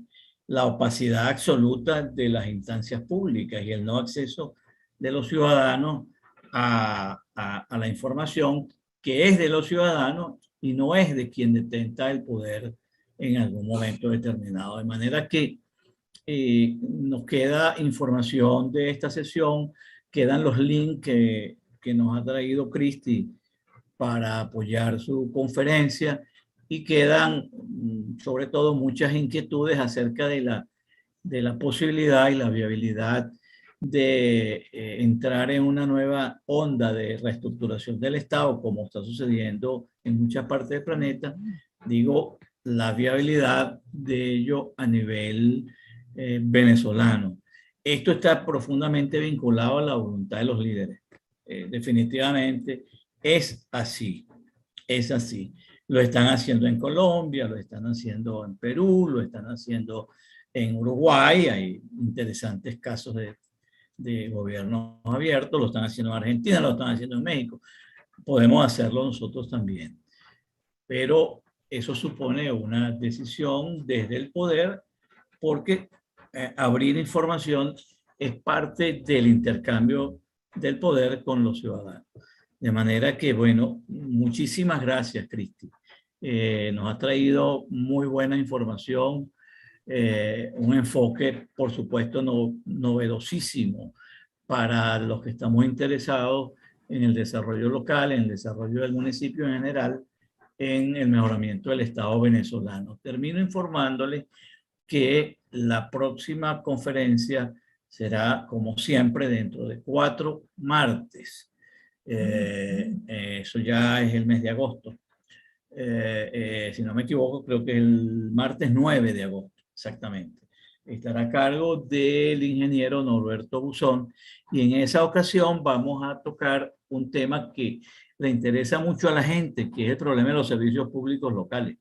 la opacidad absoluta de las instancias públicas y el no acceso de los ciudadanos a la información que es de los ciudadanos y no es de quien detenta el poder en algún momento determinado. De manera que nos queda información de esta sesión, quedan los links que nos ha traído Cristi para apoyar su conferencia y quedan sobre todo muchas inquietudes acerca de la posibilidad y la viabilidad de entrar en una nueva onda de reestructuración del Estado, como está sucediendo en muchas partes del planeta. Digo, la viabilidad de ello a nivel venezolano. Esto está profundamente vinculado a la voluntad de los líderes. Definitivamente es así, es así. Lo están haciendo en Colombia, lo están haciendo en Perú, lo están haciendo en Uruguay. Hay interesantes casos de gobiernos abiertos, lo están haciendo en Argentina, lo están haciendo en México. Podemos hacerlo nosotros también. Pero eso supone una decisión desde el poder porque abrir información es parte del intercambio del poder con los ciudadanos. De manera que, bueno, muchísimas gracias, Cristi. Nos ha traído muy buena información, un enfoque, por supuesto, novedosísimo para los que estamos interesados en el desarrollo local, en el desarrollo del municipio en general, en el mejoramiento del Estado venezolano. Termino informándoles que la próxima conferencia será, como siempre, dentro de 4 martes. Eso ya es el mes de agosto. Si no me equivoco, creo que el martes 9 de agosto, exactamente. Estará a cargo del ingeniero Norberto Buzón y en esa ocasión vamos a tocar un tema que le interesa mucho a la gente, que es el problema de los servicios públicos locales.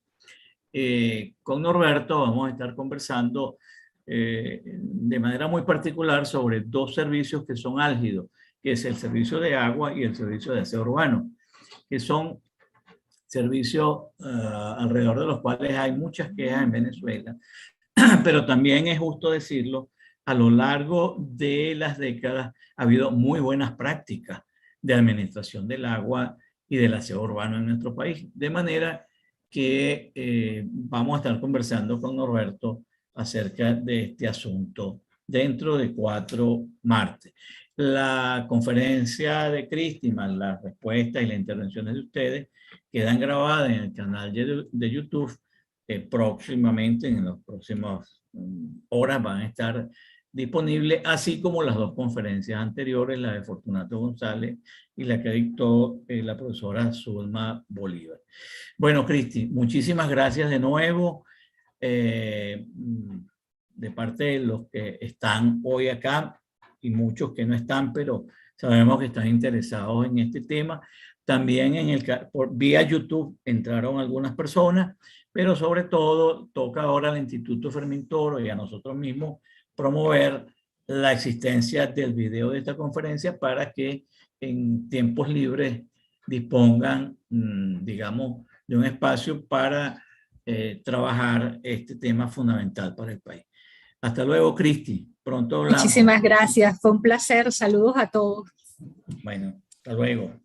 Con Norberto vamos a estar conversando de manera muy particular sobre 2 servicios que son álgidos, que es el servicio de agua y el servicio de aseo urbano, que son servicios alrededor de los cuales hay muchas quejas en Venezuela, pero también es justo decirlo, a lo largo de las décadas ha habido muy buenas prácticas de administración del agua y del aseo urbano en nuestro país, de manera que vamos a estar conversando con Norberto acerca de este asunto dentro de 4 martes. La conferencia de Cristi, más las respuestas y las intervenciones de ustedes quedan grabadas en el canal de YouTube. Próximamente, en las próximas horas van a estar disponibles, así como las 2 conferencias anteriores, la de Fortunato González y la que dictó la profesora Zulma Bolívar. Bueno, Cristi, muchísimas gracias de nuevo. De parte de los que están hoy acá y muchos que no están, pero sabemos que están interesados en este tema. También vía YouTube entraron algunas personas, pero sobre todo toca ahora al Instituto Fermin Toro y a nosotros mismos promover la existencia del video de esta conferencia para que en tiempos libres dispongan, digamos, de un espacio para trabajar este tema fundamental para el país. Hasta luego, Cristi. Pronto hablamos. Muchísimas gracias. Fue un placer. Saludos a todos. Bueno, hasta luego.